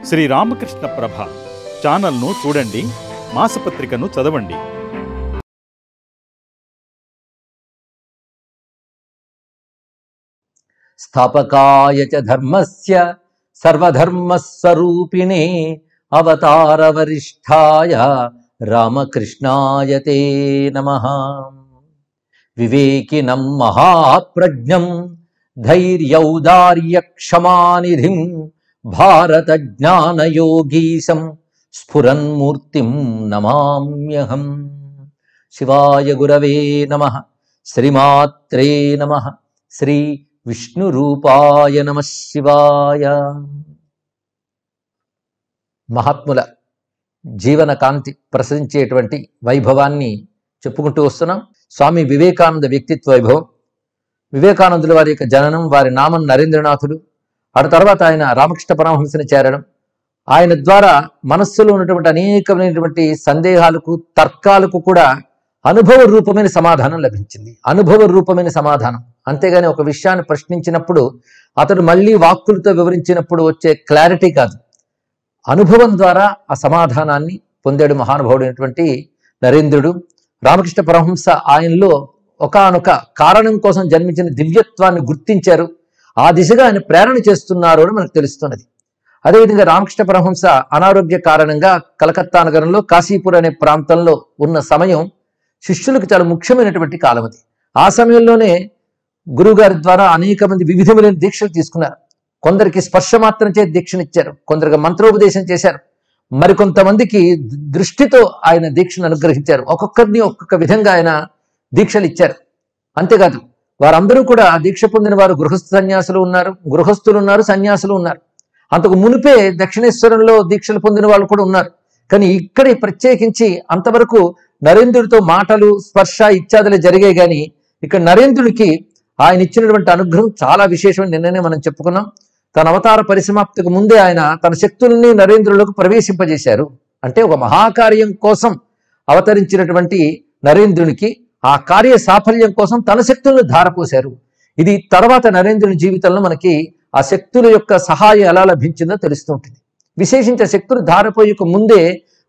శ్రీ రామకృష్ణ ప్రభ ఛానల్ను చూడండి, మాసపత్రికను చదవండి. స్థాపకాయ చ ధర్మస్య సర్వధర్మస్వరూపిణే అవతార వరిష్ఠాయ రామకృష్ణాయ తే నమః. వివేకినం మహాప్రజ్ఞం ధైర్యౌదార్యక్షమానిధిం భారత జ్ఞానయోగీశం స్ఫురన్మూర్తిం నమామ్యహం. శివాయ గురవే నమః. శ్రీమాత్రే నమః. శ్రీ విష్ణు రూపాయ నమః శివాయ. మహాత్ముల జీవన కాంతి ప్రసరించేటువంటి వైభవాన్ని చెప్పుకుంటూ వస్తున్నాం. స్వామి వివేకానంద వ్యక్తిత్వ వైభవం, వివేకానందుల వారి యొక్క జననం, వారి నామం నరేంద్రనాథుడు. ఆ తర్వాత ఆయన రామకృష్ణ పరమహంసని చేరడం, ఆయన ద్వారా మనస్సులో ఉన్నటువంటి అనేకమైనటువంటి సందేహాలకు, తర్కాలకు కూడా అనుభవ రూపమైన సమాధానం లభించింది. అనుభవ రూపమైన సమాధానం, అంతేగాని ఒక విషయాన్ని ప్రశ్నించినప్పుడు అతడు మళ్ళీ వాక్కులతో వివరించినప్పుడు వచ్చే క్లారిటీ కాదు. అనుభవం ద్వారా ఆ సమాధానాన్ని పొందాడు మహానుభావుడైనటువంటి నరేంద్రుడు. రామకృష్ణ పరమహంస ఆయనలో ఒకానొక కారణం కోసం జన్మించిన దివ్యత్వాన్ని గుర్తించారు. ఆ దిశగా ఆయన ప్రేరణ చేస్తున్నారు అని మనకు తెలుస్తున్నది. అదేవిధంగా రామకృష్ణ పరమహంస అనారోగ్య కారణంగా కలకత్తా నగరంలో కాశీపూర్ అనే ప్రాంతంలో ఉన్న సమయం శిష్యులకు చాలా ముఖ్యమైనటువంటి కాలం అది. ఆ సమయంలోనే గురువుగారి ద్వారా అనేక మంది వివిధమైన దీక్షలు తీసుకున్నారు. కొందరికి స్పర్శ మాత్రం చేతి దీక్షనిచ్చారు, కొందరికి మంత్రోపదేశం చేశారు, మరికొంతమందికి దృష్టితో ఆయన దీక్షను అనుగ్రహించారు. ఒక్కొక్కరిని ఒక్కొక్క విధంగా ఆయన దీక్షలు ఇచ్చారు. అంతేకాదు వారందరూ కూడా దీక్ష పొందిన వారు గృహస్థ సన్యాసులు ఉన్నారు, గృహస్థులు ఉన్నారు, సన్యాసులు ఉన్నారు. అంతకు మునిపే దక్షిణేశ్వరంలో దీక్షలు పొందిన వాళ్ళు కూడా ఉన్నారు. కానీ ఇక్కడ ప్రత్యేకించి అంతవరకు నరేంద్రుడితో మాటలు, స్పర్శ ఇత్యాదులు జరిగాయి. కానీ ఇక్కడ నరేంద్రుడికి ఆయన ఇచ్చినటువంటి అనుగ్రహం చాలా విశేషమని నిన్ననే మనం చెప్పుకున్నాం. తన అవతార పరిసమాప్తికి ముందే ఆయన తన శక్తుల్ని నరేంద్రులకు ప్రవేశింపజేశారు. అంటే ఒక మహాకార్యం కోసం అవతరించినటువంటి నరేంద్రునికి ఆ కార్య సాఫల్యం కోసం తన శక్తులను ధారపోశారు. ఇది తర్వాత నరేంద్రుని జీవితంలో మనకి ఆ శక్తుల యొక్క సహాయం ఎలా లభించిందో తెలుస్తుంటుంది. విశేషించి ఆ శక్తులు ధారపోయక ముందే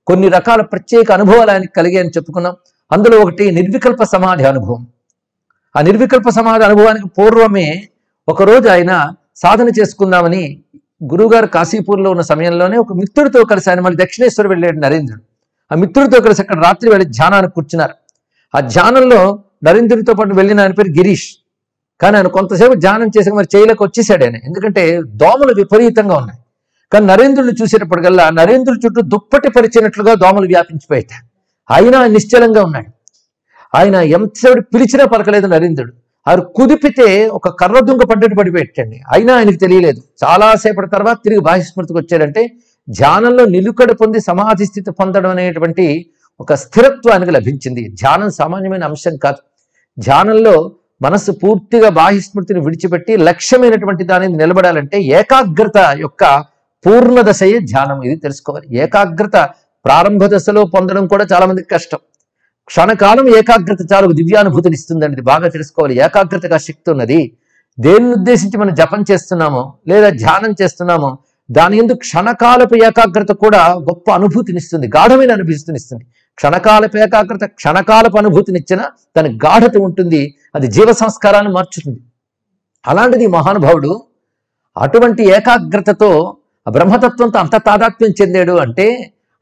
కొన్ని రకాల ప్రత్యేక అనుభవాలు ఆయనకు కలిగాయని చెప్పుకున్నాం. అందులో ఒకటి నిర్వికల్ప సమాధి అనుభవం. ఆ నిర్వికల్ప సమాధి అనుభవానికి పూర్వమే ఒకరోజు ఆయన సాధన చేసుకుందామని గురువుగారు కాశీపూర్లో ఉన్న సమయంలోనే ఒక మిత్రుడితో కలిసి ఆయన మళ్ళీ దక్షిణేశ్వరం వెళ్ళాడు నరేంద్రుడు. ఆ మిత్రుడితో కలిసి అక్కడ రాత్రి వెళ్ళి ధ్యానానికి కూర్చున్నారు. ఆ ధ్యానంలో నరేంద్రుడితో పాటు వెళ్ళిన ఆయన పేరు గిరీష్. కానీ ఆయన కొంతసేపు ధ్యానం చేసి మరి చేయలేక వచ్చేసాడు ఆయన, ఎందుకంటే దోమలు విపరీతంగా ఉన్నాయి. కానీ నరేంద్రుడిని చూసేటప్పటికల్లా నరేంద్రుడి చుట్టూ దుప్పటి పరిచినట్లుగా దోమలు వ్యాపించిపోయాట. అయినా నిశ్చలంగా ఉన్నాడు. ఆయన ఎంతసేపు పిలిచినా పలకలేదు నరేంద్రుడు. ఆయన కుదిపితే ఒక కర్ర దుంగ పడ్డట్టు పడిపోయాటండి. అయినా ఆయనకు తెలియలేదు. చాలాసేపటి తర్వాత తిరిగి బాహ్యస్మృతికి వచ్చాడంటే ధ్యానంలో నిలుకడ పొంది సమాధి స్థితి పొందడం అనేటువంటి ఒక స్థిరత్వానికి లభించింది. ధ్యానం సామాన్యమైన అంశం కాదు. ధ్యానంలో మనస్సు పూర్తిగా బాహ్యస్మృతిని విడిచిపెట్టి లక్ష్యమైనటువంటి దానిని నిలబడాలంటే ఏకాగ్రత యొక్క పూర్ణ దశయే ధ్యానం. ఇది తెలుసుకోవాలి. ఏకాగ్రత ప్రారంభ దశలో పొందడం కూడా చాలా మందికి కష్టం. క్షణకాలం ఏకాగ్రత చాలు దివ్యానుభూతిని ఇస్తుందండి. ఇది బాగా తెలుసుకోవాలి. ఏకాగ్రతగా శక్తి ఉన్నది. దేన్ని ఉద్దేశించి మనం జపం చేస్తున్నామో లేదా ధ్యానం చేస్తున్నామో దాని యందు క్షణకాలపు ఏకాగ్రత కూడా గొప్ప అనుభూతినిస్తుంది, గాఢమైన అనుభూతినిస్తుంది. క్షణకాలపు ఏకాగ్రత క్షణకాలపు అనుభూతినిచ్చిన దాని గాఢత ఉంటుంది. అది జీవ సంస్కారాన్ని మార్చుతుంది. అలాంటిది మహానుభావుడు అటువంటి ఏకాగ్రతతో బ్రహ్మతత్వంతో అంత తాదాత్మ్యం చెందాడు. అంటే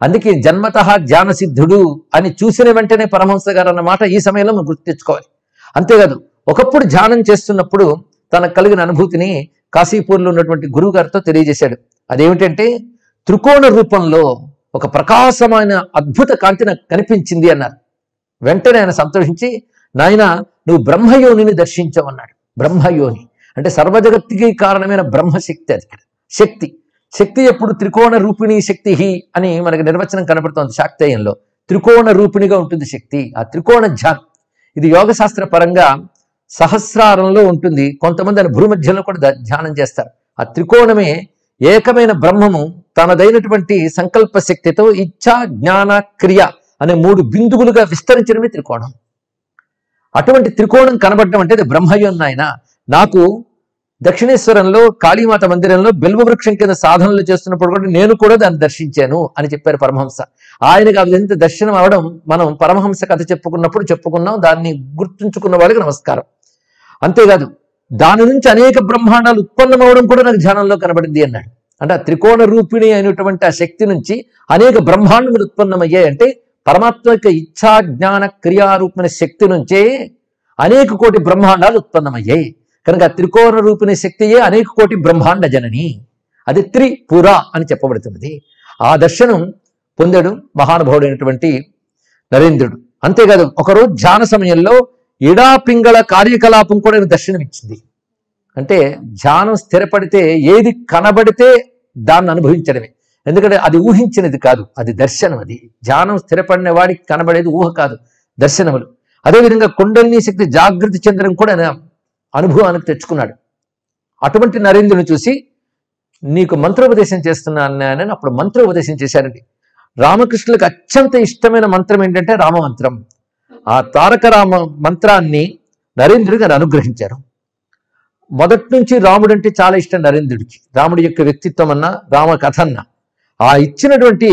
అందుకే జన్మతః ధ్యాన సిద్ధుడు అని చూసిన వెంటనే పరమహంస గారు అన్నమాట ఈ సమయంలో మనం గుర్తు తెచ్చుకోవాలి. అంతేకాదు ఒకప్పుడు ధ్యానం చేస్తున్నప్పుడు తనకు కలిగిన అనుభూతిని కాశీపూర్లో ఉన్నటువంటి గురువు గారితో తెలియజేశాడు. అదేమిటంటే త్రికోణ రూపంలో ఒక ప్రకాశమైన అద్భుత కాంతి నాకు కనిపించింది అన్నారు. వెంటనే ఆయన సంతోషించి, నాయన నువ్వు బ్రహ్మయోనిని దర్శించావన్నాడు. బ్రహ్మయోని అంటే సర్వజగత్తుకి కారణమైన బ్రహ్మశక్తి. అది శక్తి. శక్తి ఎప్పుడు త్రికోణ రూపిణి శక్తి అని మనకి నిర్వచనం కనబడుతోంది. శాక్తేయంలో త్రికోణ రూపిణిగా ఉంటుంది శక్తి. ఆ త్రికోణ ధ్యానం ఇది యోగశాస్త్ర పరంగా సహస్రారంలో ఉంటుంది. కొంతమంది ఆయన భూమధ్యంలో కూడా ధ్యానం చేస్తారు. ఆ త్రికోణమే ఏకమైన బ్రహ్మము తనదైనటువంటి సంకల్ప శక్తితో ఇచ్ఛా, జ్ఞాన, క్రియ అనే 3 బిందువులుగా విస్తరించడమే త్రికోణం. అటువంటి త్రికోణం కనబడడం అంటే అది బ్రహ్మయోన్. ఆయన నాకు దక్షిణేశ్వరంలో కాళీమాత మందిరంలో బిల్వవృక్షం కింద సాధనలు చేస్తున్నప్పుడు కూడా నేను కూడా దాన్ని దర్శించాను అని చెప్పారు పరమహంస. ఆయనకు అదంతా దర్శనం అవడం మనం పరమహంస కథ చెప్పుకున్నప్పుడు చెప్పుకున్నాం. దాన్ని గుర్తుంచుకున్న వాళ్ళకి నమస్కారం. అంతేకాదు దాని నుంచి అనేక బ్రహ్మాండాలు ఉత్పన్నమవడం కూడా నాకు ధ్యానంలో కనబడింది అన్నాడు. అంటే ఆ త్రికోణ రూపిణి అయినటువంటి ఆ శక్తి నుంచి అనేక బ్రహ్మాండములు ఉత్పన్నమయ్యాయి. అంటే పరమాత్మ యొక్క ఇచ్ఛా జ్ఞాన క్రియారూపిణ శక్తి నుంచే అనేక కోటి బ్రహ్మాండాలు ఉత్పన్నమయ్యాయి. కనుక ఆ త్రికోణ రూపిణి శక్తియే అనేక కోటి బ్రహ్మాండ జనని. అది త్రిపుర అని చెప్పబడుతున్నది. ఆ దర్శనం పొందాడు మహానుభావుడైనటువంటి నరేంద్రుడు. అంతేకాదు ఒకరోజు ధ్యాన సమయంలో ఇడాపింగళ కార్యకలాపం కూడా దర్శనమిచ్చింది. అంటే ధ్యానం స్థిరపడితే ఏది కనబడితే దాన్ని అనుభవించడమే. ఎందుకంటే అది ఊహించినది కాదు, అది దర్శనం. అది ధ్యానం స్థిరపడిన వాడికి కనబడేది ఊహ కాదు, దర్శనములు. అదేవిధంగా కుండలిని శక్తి జాగృతి చెందడం కూడా అనుభవానికి తెచ్చుకున్నాడు. అటువంటి నరేంద్రుని చూసి నీకు మంత్రోపదేశం చేస్తున్నానని అప్పుడు మంత్రోపదేశం చేశారండి. రామకృష్ణులకు అత్యంత ఇష్టమైన మంత్రం ఏంటంటే రామమంత్రం. ఆ తారక రామ మంత్రాన్ని నరేంద్రుడికి అనుగ్రహించారు. మొదటి నుంచి రాముడు అంటే చాలా ఇష్టం నరేంద్రుడికి. రాముడి యొక్క వ్యక్తిత్వం అన్నా రామ కథ అన్నా ఆ ఇచ్చినటువంటి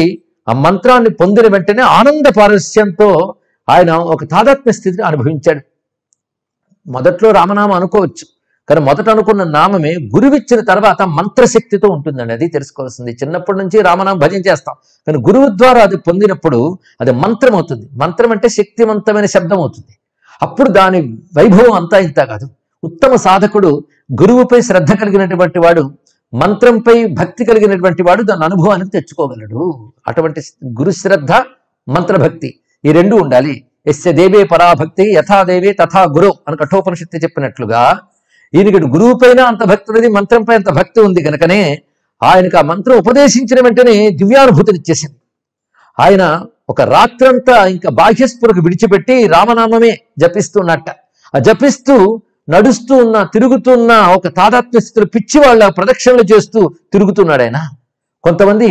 ఆ మంత్రాన్ని పొందిన వెంటనే ఆనంద పారస్యంతో ఆయన ఒక తాదాత్మ్య స్థితిని అనుభవించాడు. మొదట్లో రామనామం అనుకోవచ్చు, కానీ మొదట అనుకున్న నామమే గురువిచ్చిన తర్వాత మంత్రశక్తితో ఉంటుందండి. అది తెలుసుకోవాల్సింది. చిన్నప్పటి నుంచి రామనామం భజన చేస్తాం, కానీ గురువు ద్వారా అది పొందినప్పుడు అది మంత్రం అవుతుంది. మంత్రం అంటే శక్తివంతమైన శబ్దం అవుతుంది. అప్పుడు దాని వైభవం అంతా ఇంత కాదు. ఉత్తమ సాధకుడు గురువుపై శ్రద్ధ కలిగినటువంటి వాడు, మంత్రంపై భక్తి కలిగినటువంటి వాడు దాని అనుభవానికి తెచ్చుకోగలడు. అటువంటి గురుశ్రద్ధ మంత్రభక్తి ఈ రెండు ఉండాలి. యస్య దేవే పరాభక్తి యథా దేవే తథా గురు అని కఠోపనిషత్తు చెప్పినట్లుగా ఈయనకి గురువుపైన అంత భక్తి ఉన్నది, మంత్రంపై అంత భక్తి ఉంది కనుకనే ఆయనకు ఆ మంత్రం ఉపదేశించిన వెంటనే దివ్యానుభూతినిచ్చేసింది. ఆయన ఒక రాత్రంతా ఇంకా బాహ్యస్ఫురకు విడిచిపెట్టి రామనామమే జపిస్తున్నట్ట. ఆ జపిస్తూ నడుస్తూ ఉన్న తిరుగుతున్న ఒక తాదాత్మ్య స్థితిలో పిచ్చి వాళ్ళ ప్రదక్షిణలు చేస్తూ తిరుగుతున్నాడు ఆయన. కొంతమంది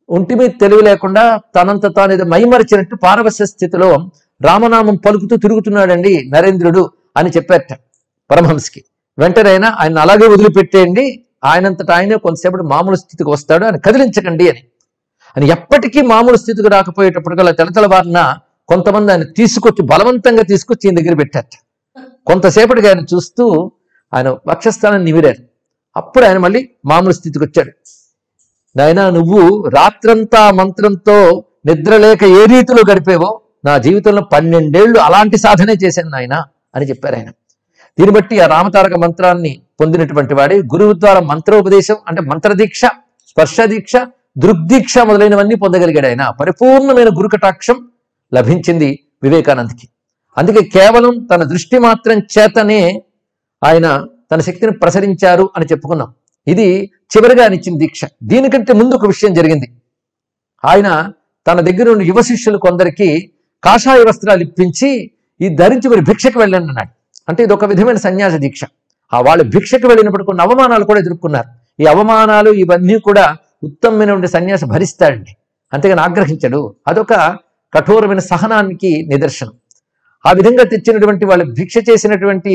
ఒంటి మీద తెలివి లేకుండా తనంత తాను ఏదో మైమరిచినట్టు పారవస్య స్థితిలో రామనామం పలుకుతూ తిరుగుతున్నాడండి నరేంద్రుడు అని చెప్పారట పరమహంసకి. వెంటనే ఆయన అలాగే వదిలిపెట్టేయండి, ఆయనంతటా ఆయనే కొంతసేపటి మామూలు స్థితికి వస్తాడు, ఆయన కదిలించకండి అని ఎప్పటికీ మామూలు స్థితికి రాకపోయేటప్పటికల్లా తెలతెలవారిన కొంతమంది ఆయన తీసుకొచ్చి బలవంతంగా తీసుకొచ్చి ఈయన దగ్గర పెట్టారట. కొంతసేపటికి ఆయన చూస్తూ ఆయన వక్షస్థానాన్ని నిమిరారు. అప్పుడు ఆయన మళ్ళీ మామూలు స్థితికి వచ్చాడు. నాయనా, నువ్వు రాత్రంతా మంత్రంతో నిద్రలేక ఏ రీతిలో గడిపేవో నా జీవితంలో 12 ఏళ్ళు అలాంటి సాధనే చేశాను నాయన అని చెప్పారు ఆయన. దీన్ని బట్టి ఆ రామతారక మంత్రాన్ని పొందినటువంటి వాడే గురువు ద్వారా మంత్రోపదేశం అంటే మంత్రదీక్ష, స్పర్శ దీక్ష, దృగ్దీక్ష మొదలైనవన్నీ పొందగలిగాడు ఆయన. పరిపూర్ణమైన గురుకటాక్షం లభించింది వివేకానందకి. అందుకే కేవలం తన దృష్టి మాత్రం చేతనే ఆయన తన శక్తిని ప్రసరించారు అని చెప్పుకున్నాం. ఇది చివరిగా ఆయన ఇచ్చిన దీక్ష. దీనికంటే ముందు ఒక విషయం జరిగింది. ఆయన తన దగ్గర ఉన్న యువ శిష్యులు కొందరికి కాషాయ వస్త్రాలు ఇప్పించి ఈ ధరించి మరి భిక్షకు వెళ్ళండి అన్నాడు. అంటే ఇది ఒక విధమైన సన్యాస దీక్ష. ఆ వాళ్ళు భిక్షకు వెళ్ళినప్పుడు కొన్ని అవమానాలు కూడా ఎదుర్కొన్నారు. ఈ అవమానాలు ఇవన్నీ కూడా ఉత్తమమైనటువంటి సన్యాసి భరిస్తాడండి, అంతేగాని ఆగ్రహించడు. అదొక కఠోరమైన సహనానికి నిదర్శనం. ఆ విధంగా తెచ్చినటువంటి వాళ్ళు భిక్ష చేసినటువంటి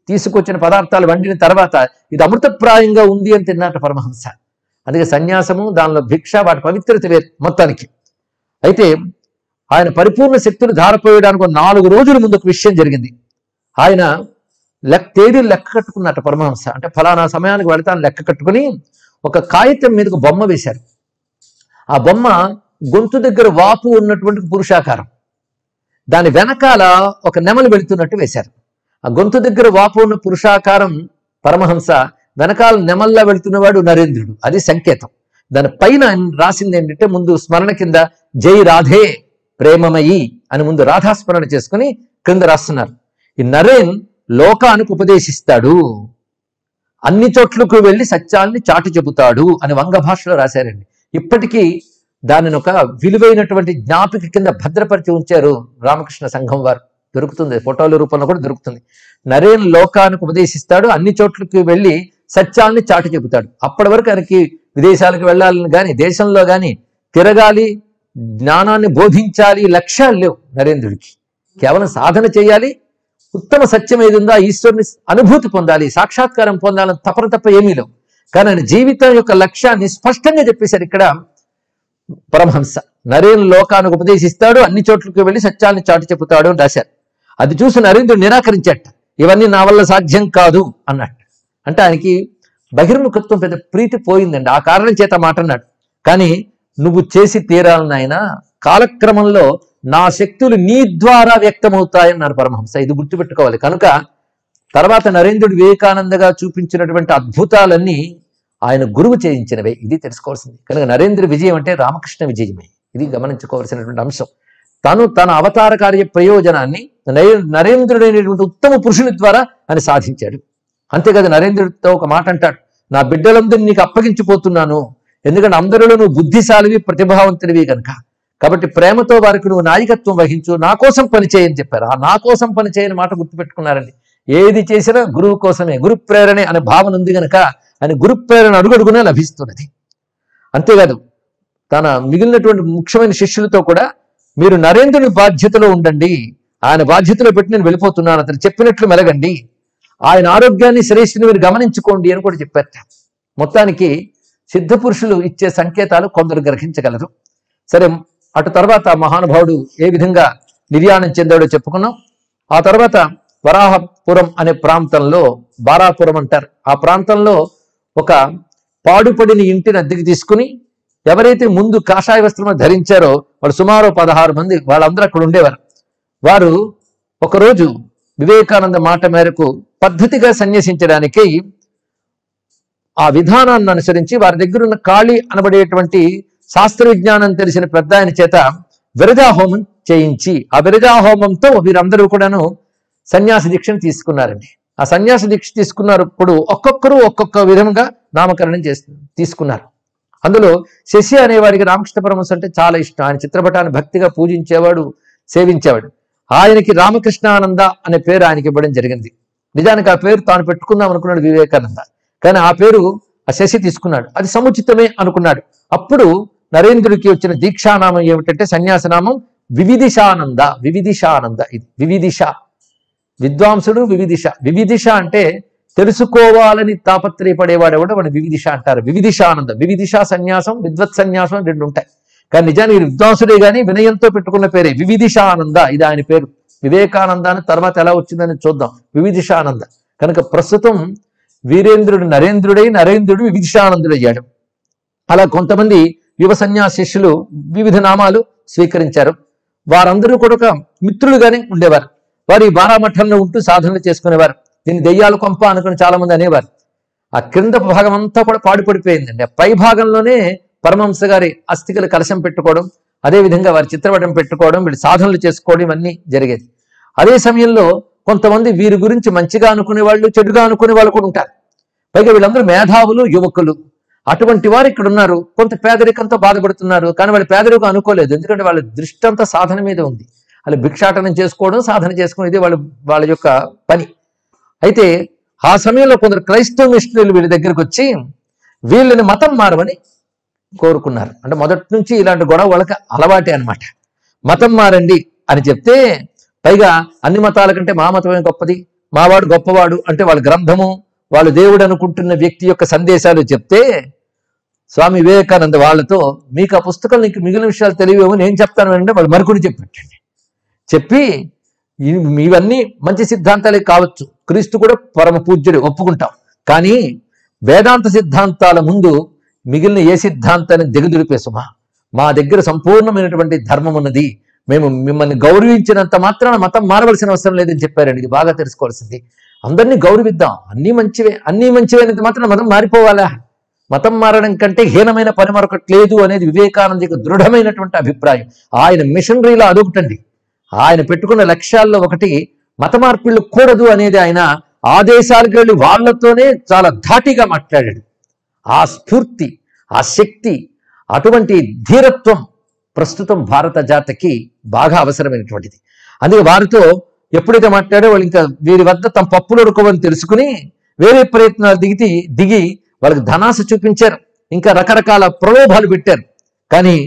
తీసుకొచ్చిన పదార్థాలు వండిన తర్వాత ఇది అమృతప్రాయంగా ఉంది అని తిన్నట్టు పరమహంస. అందుకే సన్యాసము, దానిలో భిక్ష, వాటి పవిత్రత వేరు మొత్తానికి. అయితే ఆయన పరిపూర్ణ శక్తులు ధారపోయడానికి 4 రోజుల ముందు ఒక విషయం జరిగింది. ఆయన తేదీలు లెక్క కట్టుకున్నట్టు పరమహంస. అంటే ఫలానా సమయానికి వెళతాను లెక్క కట్టుకుని ఒక కాగితం మీద ఒక బొమ్మ వేశారు. ఆ బొమ్మ గొంతు దగ్గర వాపు ఉన్నటువంటి పురుషాకారం, దాని వెనకాల ఒక నెమలి వెళుతున్నట్టు వేశారు. ఆ గొంతు దగ్గర వాపు ఉన్న పురుషాకారం పరమహంస, వెనకాల నెమల్లా వెళుతున్నవాడు నరేంద్రుడు. అది సంకేతం. దాని పైన రాసింది ఏంటంటే ముందు స్మరణ కింద జై రాధే ప్రేమమయి అని ముందు రాధాస్మరణ చేసుకుని క్రింద రాస్తున్నారు. ఈ నరేన్ లోకానికి ఉపదేశిస్తాడు, అన్ని చోట్లకు వెళ్ళి సత్యాల్ని చాటి చెబుతాడు అని వంగ భాషలో రాశారండి. ఇప్పటికీ దానిని ఒక విలువైనటువంటి జ్ఞాపిక కింద భద్రపరిచి ఉంచారు రామకృష్ణ సంఘం వారు. దొరుకుతుంది, ఫోటోల రూపంలో కూడా దొరుకుతుంది. నరేన్ లోకానికి ఉపదేశిస్తాడు, అన్ని చోట్లకి వెళ్ళి సత్యాల్ని చాటి చెబుతాడు. అప్పటి వరకు ఆయనకి విదేశాలకు వెళ్ళాలని కానీ దేశంలో కానీ తిరగాలి, జ్ఞానాన్ని బోధించాలి లక్ష్యాలు లేవు నరేంద్రుడికి. కేవలం సాధన చేయాలి, ఉత్తమ సత్యం ఏది ఉందో ఆ ఈశ్వరుని అనుభూతి పొందాలి, సాక్షాత్కారం పొందాలని తపన తప్ప ఏమీ లేవు. కానీ ఆయన జీవితం యొక్క లక్ష్యాన్ని స్పష్టంగా చెప్పేశారు ఇక్కడ పరమహంస. నరేంద్ర లోకానికి ఉపదేశిస్తాడు, అన్ని చోట్లకి వెళ్ళి సత్యాన్ని చాటి చెబుతాడు అని రాశారు. అది చూసి నరేంద్రుడు నిరాకరించట. ఇవన్నీ నా వల్ల సాధ్యం కాదు అన్నట్టు. అంటే ఆయనకి బహిర్ముఖత్వం పెద్ద ప్రీతి పోయిందండి. ఆ కారణం చేత మాట అన్నాడు. కానీ నువ్వు చేసి తీరాలని ఆయన కాలక్రమంలో నా శక్తులు నీ ద్వారా వ్యక్తమవుతాయన్నారు పరమహంస. ఇది గుర్తుపెట్టుకోవాలి. కనుక తర్వాత నరేంద్రుడు వివేకానందగా చూపించినటువంటి అద్భుతాలన్నీ ఆయన గురువు చేయించినవే. ఇది తెలుసుకోవాల్సింది. కనుక నరేంద్ర విజయం అంటే రామకృష్ణ విజయమే. ఇది గమనించుకోవాల్సినటువంటి అంశం. తను తన అవతార కార్య ప్రయోజనాన్ని నరేంద్రుడైనటువంటి ఉత్తమ పురుషుని ద్వారా ఆయన సాధించాడు. అంతేకాదు నరేంద్రుడితో ఒక మాట అంటాడు, నా బిడ్డలందరినీ నీకు అప్పగించిపోతున్నాను, ఎందుకంటే అందరిలో నువ్వు బుద్ధిశాలివి ప్రతిభావంతుడివి కనుక, కాబట్టి ప్రేమతో వారికి నువ్వు నాయకత్వం వహించు, నా కోసం పని చేయని చెప్పారు. ఆ నా కోసం పని చేయని మాట గుర్తుపెట్టుకున్నారండి. ఏది చేసినా గురువు కోసమే, గురు ప్రేరణే అనే భావన ఉంది కనుక ఆయన గురు ప్రేరణ అడుగడుగునే లభిస్తున్నది. అంతేకాదు తన మిగిలినటువంటి ముఖ్యమైన శిష్యులతో కూడా మీరు నరేంద్రుని బాధ్యతలో ఉండండి, ఆయన బాధ్యతలో పెట్టి నేను వెళ్ళిపోతున్నాను, అతను చెప్పినట్లు మెలగండి, ఆయన ఆరోగ్యాన్ని శ్రేష్ఠిని మీరు గమనించుకోండి అని కూడా చెప్పారట. మొత్తానికి సిద్ధ పురుషులు ఇచ్చే సంకేతాలు కొందరు గ్రహించగలరు. సరే, అటు తర్వాత మహానుభావుడు ఏ విధంగా నిర్యాణం చెందాడో చెప్పుకున్నాం. ఆ తర్వాత వరాహపురం అనే ప్రాంతంలో, బారాపురం అంటారు, ఆ ప్రాంతంలో ఒక పాడుపడిన ఇంటిని అద్దెకి తీసుకుని ఎవరైతే ముందు కాషాయ వస్త్రం ధరించారో వాళ్ళు సుమారు 16 మంది, వాళ్ళందరూ అక్కడ ఉండేవారు. వారు ఒకరోజు వివేకానంద మాట మేరకు పద్ధతిగా సన్యసించడానికి ఆ విధానాన్ని అనుసరించి వారి దగ్గర ఉన్న కాళీ అనబడేటువంటి శాస్త్ర విజ్ఞానం తెలిసిన పెద్ద ఆయన చేత విరజాహోమం చేయించి ఆ విరజాహోమంతో వీరందరూ కూడాను సన్యాస దీక్షను తీసుకున్నారండి. ఆ సన్యాస దీక్ష తీసుకున్నప్పుడు ఒక్కొక్కరు ఒక్కొక్క విధంగా నామకరణం తీసుకున్నారు. అందులో శశి అనేవాడికి రామకృష్ణ పరమహంస అంటే చాలా ఇష్టం. ఆయన చిత్రపటాన్ని భక్తిగా పూజించేవాడు, సేవించేవాడు. ఆయనకి రామకృష్ణానంద అనే పేరు ఆయనకి ఇవ్వడం జరిగింది. నిజానికి ఆ పేరు తాను పెట్టుకుందాం అనుకున్నాడు వివేకానంద, కానీ ఆ పేరు ఆ శశి తీసుకున్నాడు. అది సముచితమే అనుకున్నాడు. అప్పుడు నరేంద్రుడికి వచ్చిన దీక్షానామం ఏమిటంటే సన్యాసనామం వివిధిషానంద. వివిధిషానంద, ఇది వివిధిష, విద్వాంసుడు వివిధిష. వివిధిష అంటే తెలుసుకోవాలని తాపత్రయపడేవాడెవడో వాడు వివిధిష అంటారు. వివిధిషానంద, వివిధిష సన్యాసం, విద్వత్ సన్యాసం రెండు ఉంటాయి. కానీ నిజానికి విద్వాంసుడే కానీ వినయంతో పెట్టుకున్న పేరే వివిధిషానంద. ఇది ఆయన పేరు. వివేకానందాన్ని తర్వాత ఎలా వచ్చిందని చూద్దాం. వివిధిషానంద. కనుక ప్రస్తుతం వీరేంద్రుడు నరేంద్రుడై నరేంద్రుడు వివిధిషానందుడయ్యాడు. అలా కొంతమంది యువ సన్యాస శిష్యులు వివిధ నామాలు స్వీకరించారు. వారందరూ కూడా ఒక మిత్రులుగానే ఉండేవారు. వారు ఈ బారామఠంలో ఉంటూ సాధనలు చేసుకునేవారు. దీన్ని దెయ్యాల కొంప అనుకుని చాలా మంది అనేవారు. ఆ క్రింద భాగం అంతా కూడా పాడుపడిపోయిందండి. ఆ పై భాగంలోనే పరమహంస గారి అస్థికలు కలశం పెట్టుకోవడం, అదేవిధంగా వారి చిత్రపటం పెట్టుకోవడం, వీళ్ళు సాధనలు చేసుకోవడం ఇవన్నీ జరిగేది. అదే సమయంలో కొంతమంది వీరి గురించి మంచిగా అనుకునే వాళ్ళు, చెడుగా అనుకునే వాళ్ళు కూడా ఉంటారు. పైగా వీళ్ళందరూ మేధావులు, యువకులు. అటువంటి వారు ఇక్కడ ఉన్నారు. కొంత పేదరికంతో బాధపడుతున్నారు, కానీ వాళ్ళు పేదరికం అనుకోలేదు. ఎందుకంటే వాళ్ళ దృష్టి అంతా సాధన మీద ఉంది. వాళ్ళు భిక్షాటనం చేసుకోవడం, సాధన చేసుకోవడం, ఇది వాళ్ళ యొక్క పని. అయితే ఆ సమయంలో కొందరు క్రైస్తవ మిషనరీలు వీళ్ళ దగ్గరికి వచ్చి వీళ్ళని మతం మారమని కోరుకున్నారు. అంటే మొదటి నుంచి ఇలాంటి గొడవ వాళ్ళకి అలవాటే అనమాట. మతం మారండి అని చెప్తే, పైగా అన్ని మతాల కంటే మా మతమే గొప్పది, మావాడు గొప్పవాడు అంటే వాళ్ళ గ్రంథము, వాళ్ళు దేవుడు అనుకుంటున్న వ్యక్తి యొక్క సందేశాలు చెప్తే స్వామి వివేకానంద వాళ్ళతో, మీకు ఆ పుస్తకం నీకు మిగిలిన విషయాలు తెలియవేమో నేను చెప్తాను అంటే వాళ్ళు మరికొన్ని చెప్పండి. చెప్పి ఇవన్నీ మంచి సిద్ధాంతాలే కావచ్చు, క్రీస్తు కూడా పరమ పూజ్యుడు ఒప్పుకుంటాం, కానీ వేదాంత సిద్ధాంతాల ముందు మిగిలిన ఏ సిద్ధాంతాన్ని దిగదుడిపే సుమా, మా దగ్గర సంపూర్ణమైనటువంటి ధర్మం ఉన్నది, మేము మిమ్మల్ని గౌరవించినంత మాత్రాన మతం మారవలసిన అవసరం లేదని చెప్పారండి. ఇది బాగా తెలుసుకోవాల్సింది. అందరినీ గౌరవిద్దాం, అన్నీ మంచివే, అన్నీ మంచివైనంత మాత్రం మతం మారిపోవాలా? మతం మారడం కంటే హీనమైన పని మరొకటి లేదు అనేది వివేకానందకి దృఢమైనటువంటి అభిప్రాయం. ఆయన మిషనరీలో అదొకటండి. ఆయన పెట్టుకున్న లక్ష్యాల్లో ఒకటి మత మార్పిళ్ళు కూడదు అనేది. ఆయన ఆదేశాలకు వెళ్ళి వాళ్లతోనే చాలా ధాటిగా మాట్లాడాడు. ఆ స్ఫూర్తి, ఆ శక్తి, అటువంటి ధీరత్వం ప్రస్తుతం భారత జాతికి బాగా అవసరమైనటువంటిది. అందుకే వారితో ఎప్పుడైతే మాట్లాడో వాళ్ళు ఇంకా వీరి వద్ద తమ పప్పులు ఉడకవని తెలుసుకుని వేరే ప్రయత్నాలు దిగి వాళ్ళకి ధనాశ చూపించారు, ఇంకా రకరకాల ప్రలోభాలు పెట్టారు. కానీ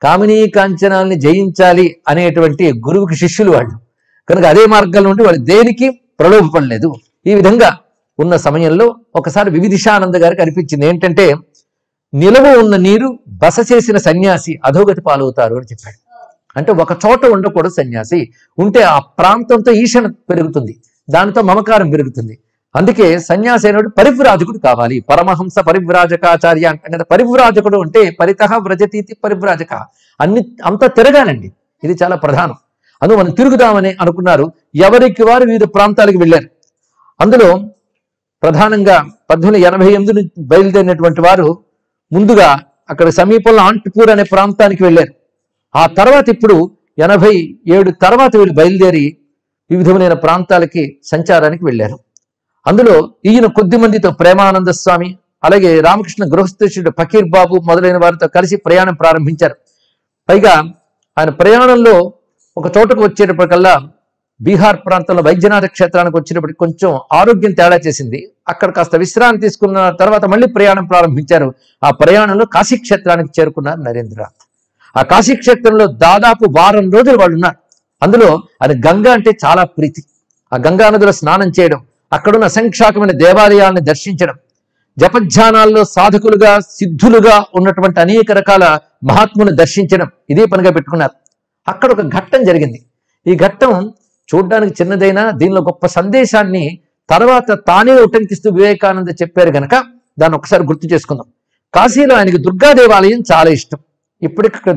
కామినీ కాంచనాల్ని జయించాలి అనేటువంటి గురువుకి శిష్యులు వాళ్ళు కనుక అదే మార్గంలో ఉండి వాళ్ళు దేనికి ప్రలోభపడలేదు. ఈ విధంగా ఉన్న సమయంలో ఒకసారి వివిధిషానంద గారికి అనిపించింది ఏంటంటే, నిలవ ఉన్న నీరు బస చేసిన సన్యాసి అధోగతి పాలవుతారు అని చెప్పాడు. అంటే ఒక చోట ఉండకూడదు సన్యాసి, ఉంటే ఆ ప్రాంతంతో ఈషణ పెరుగుతుంది, దానితో మమకారం పెరుగుతుంది. అందుకే సన్యాసి అయినప్పుడు పరివ్రాజకుడు కావాలి. పరమహంస పరివ్రాజకాచార్య అంటే కదా, పరివ్రాజకుడు అంటే పరితః వ్రజతీతి పరివ్రాజక, అంతా తిరగాలండి. ఇది చాలా ప్రధానం. అందులో మనం తిరుగుదామని అనుకున్నారు. ఎవరికి వారు వివిధ ప్రాంతాలకు వెళ్ళారు. అందులో ప్రధానంగా 1888 నుంచి బయలుదేరినటువంటి వారు ముందుగా అక్కడ సమీపంలో ఆంటిపూర్ అనే ప్రాంతానికి వెళ్ళారు. ఆ తర్వాత ఇప్పుడు 87 తర్వాత వీళ్ళు బయలుదేరి వివిధమైన ప్రాంతాలకి సంచారానికి వెళ్ళారు. అందులో ఈయన కొద్ది మందితో ప్రేమానంద స్వామి, అలాగే రామకృష్ణ గృహస్థుడు ఫకీర్ బాబు మొదలైన వారితో కలిసి ప్రయాణం ప్రారంభించారు. పైగా ఆయన ప్రయాణంలో ఒక చోటకు వచ్చేటప్పటికల్లా బీహార్ ప్రాంతంలో వైద్యనాథ క్షేత్రానికి వచ్చినప్పటికి కొంచెం ఆరోగ్యం తేడా చేసింది. అక్కడ కాస్త విశ్రాంతి తీసుకున్న తర్వాత మళ్ళీ ప్రయాణం ప్రారంభించారు. ఆ ప్రయాణంలో కాశీ క్షేత్రానికి చేరుకున్నారు నరేంద్రనాథ్. ఆ కాశీ క్షేత్రంలో దాదాపు వారం రోజులు వాళ్ళు ఉన్నారు. అందులో అది గంగా అంటే చాలా ప్రీతి. ఆ గంగా నదిలో స్నానం చేయడం, అక్కడున్న అసంఖ్యాకమైన దేవాలయాలను దర్శించడం, జపధ్యానాల్లో సాధకులుగా సిద్ధులుగా ఉన్నటువంటి అనేక రకాల మహాత్ములను దర్శించడం, ఇదే పనిగా పెట్టుకున్నారు. అక్కడ ఒక ఘట్టం జరిగింది. ఈ ఘట్టం చూడడానికి చిన్నదైనా దీనిలో గొప్ప సందేశాన్ని తర్వాత తానే ఉటంకిస్తూ వివేకానంద చెప్పారు గనక దాన్ని ఒకసారి గుర్తు చేసుకుందాం. కాశీలో ఆయనకి దుర్గా దేవాలయం చాలా ఇష్టం. ఇప్పటికి అక్కడ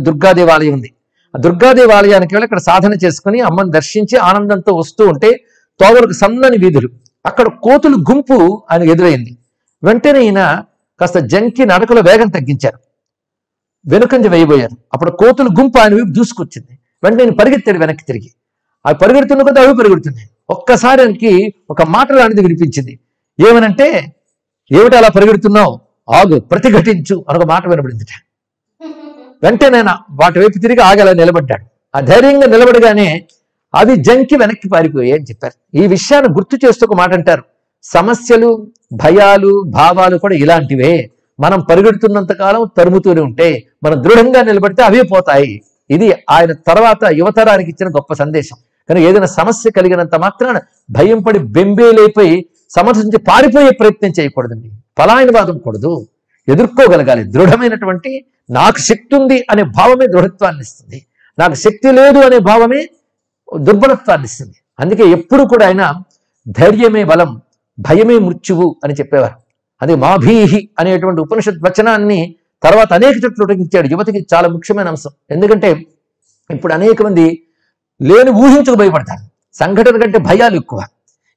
దుర్గా దేవాలయం ఉంది. ఆ దుర్గా దేవాలయానికి వెళ్ళి అక్కడ సాధన చేసుకుని అమ్మని దర్శించి ఆనందంతో వస్తూ ఉంటే తోవలకు సన్నని వీధులు, అక్కడ కోతులు గుంపు ఆయన ఎదురైంది. వెంటనే ఈయన కాస్త జంకి నడకలో వేగం తగ్గించారు, వెనుకంజ వేయబోయారు. అప్పుడు కోతులు గుంపు ఆయన వైపు దూసుకొచ్చింది. వెంటనే నేను పరిగెత్తాడు వెనక్కి తిరిగి. అవి పరిగెడుతున్న కొద్ది అవి పరిగెడుతుంది. ఒక్కసారి ఆయనకి ఒక మాట లాంటిది వినిపించింది. ఏమనంటే, ఏమిటి అలా పరిగెడుతున్నావు, ఆగు, ప్రతిఘటించు అనొక మాట వినబడింది. వెంటనే వాటి వైపు తిరిగి ఆగి అలా నిలబడ్డాడు. ఆ ధైర్యంగా నిలబడగానే అవి జంకి వెనక్కి పారిపోయాయి అని చెప్పారు. ఈ విషయాన్ని గుర్తు చేస్తూ ఒక మాట అంటారు, సమస్యలు, భయాలు, భావాలు కూడా ఇలాంటివే. మనం పరిగెడుతున్నంత కాలం తరుముతూనే ఉంటే మనం దృఢంగా నిలబడితే అవే పోతాయి. ఇది ఆయన తర్వాత యువతరానికి ఇచ్చిన గొప్ప సందేశం. కానీ ఏదైనా సమస్య కలిగినంత మాత్రాన భయం పడి బెంబేలైపోయి సమస్య నుంచి పారిపోయే ప్రయత్నం చేయకూడదండి. పలాయనవాదం కూడదు, ఎదుర్కోగలగాలి. దృఢమైనటువంటి నాకు శక్తి ఉంది అనే భావమే దృఢత్వాన్ని ఇస్తుంది, నాకు శక్తి లేదు అనే భావమే దుర్బలత్వాన్ని ఇస్తుంది. అందుకే ఎప్పుడు కూడా ఆయన ధైర్యమే బలం, భయమే మృత్యువు అని చెప్పేవారు. అది మాభీహి అనేటువంటి ఉపనిషత్ వచనాన్ని తర్వాత అనేక చోట్ల ఉటంకించాడు. యువతికి చాలా ముఖ్యమైన అంశం. ఎందుకంటే ఇప్పుడు అనేక మంది లేని ఊహించుకు భయపడతారు. సంఘటన కంటే భయాలు ఎక్కువ.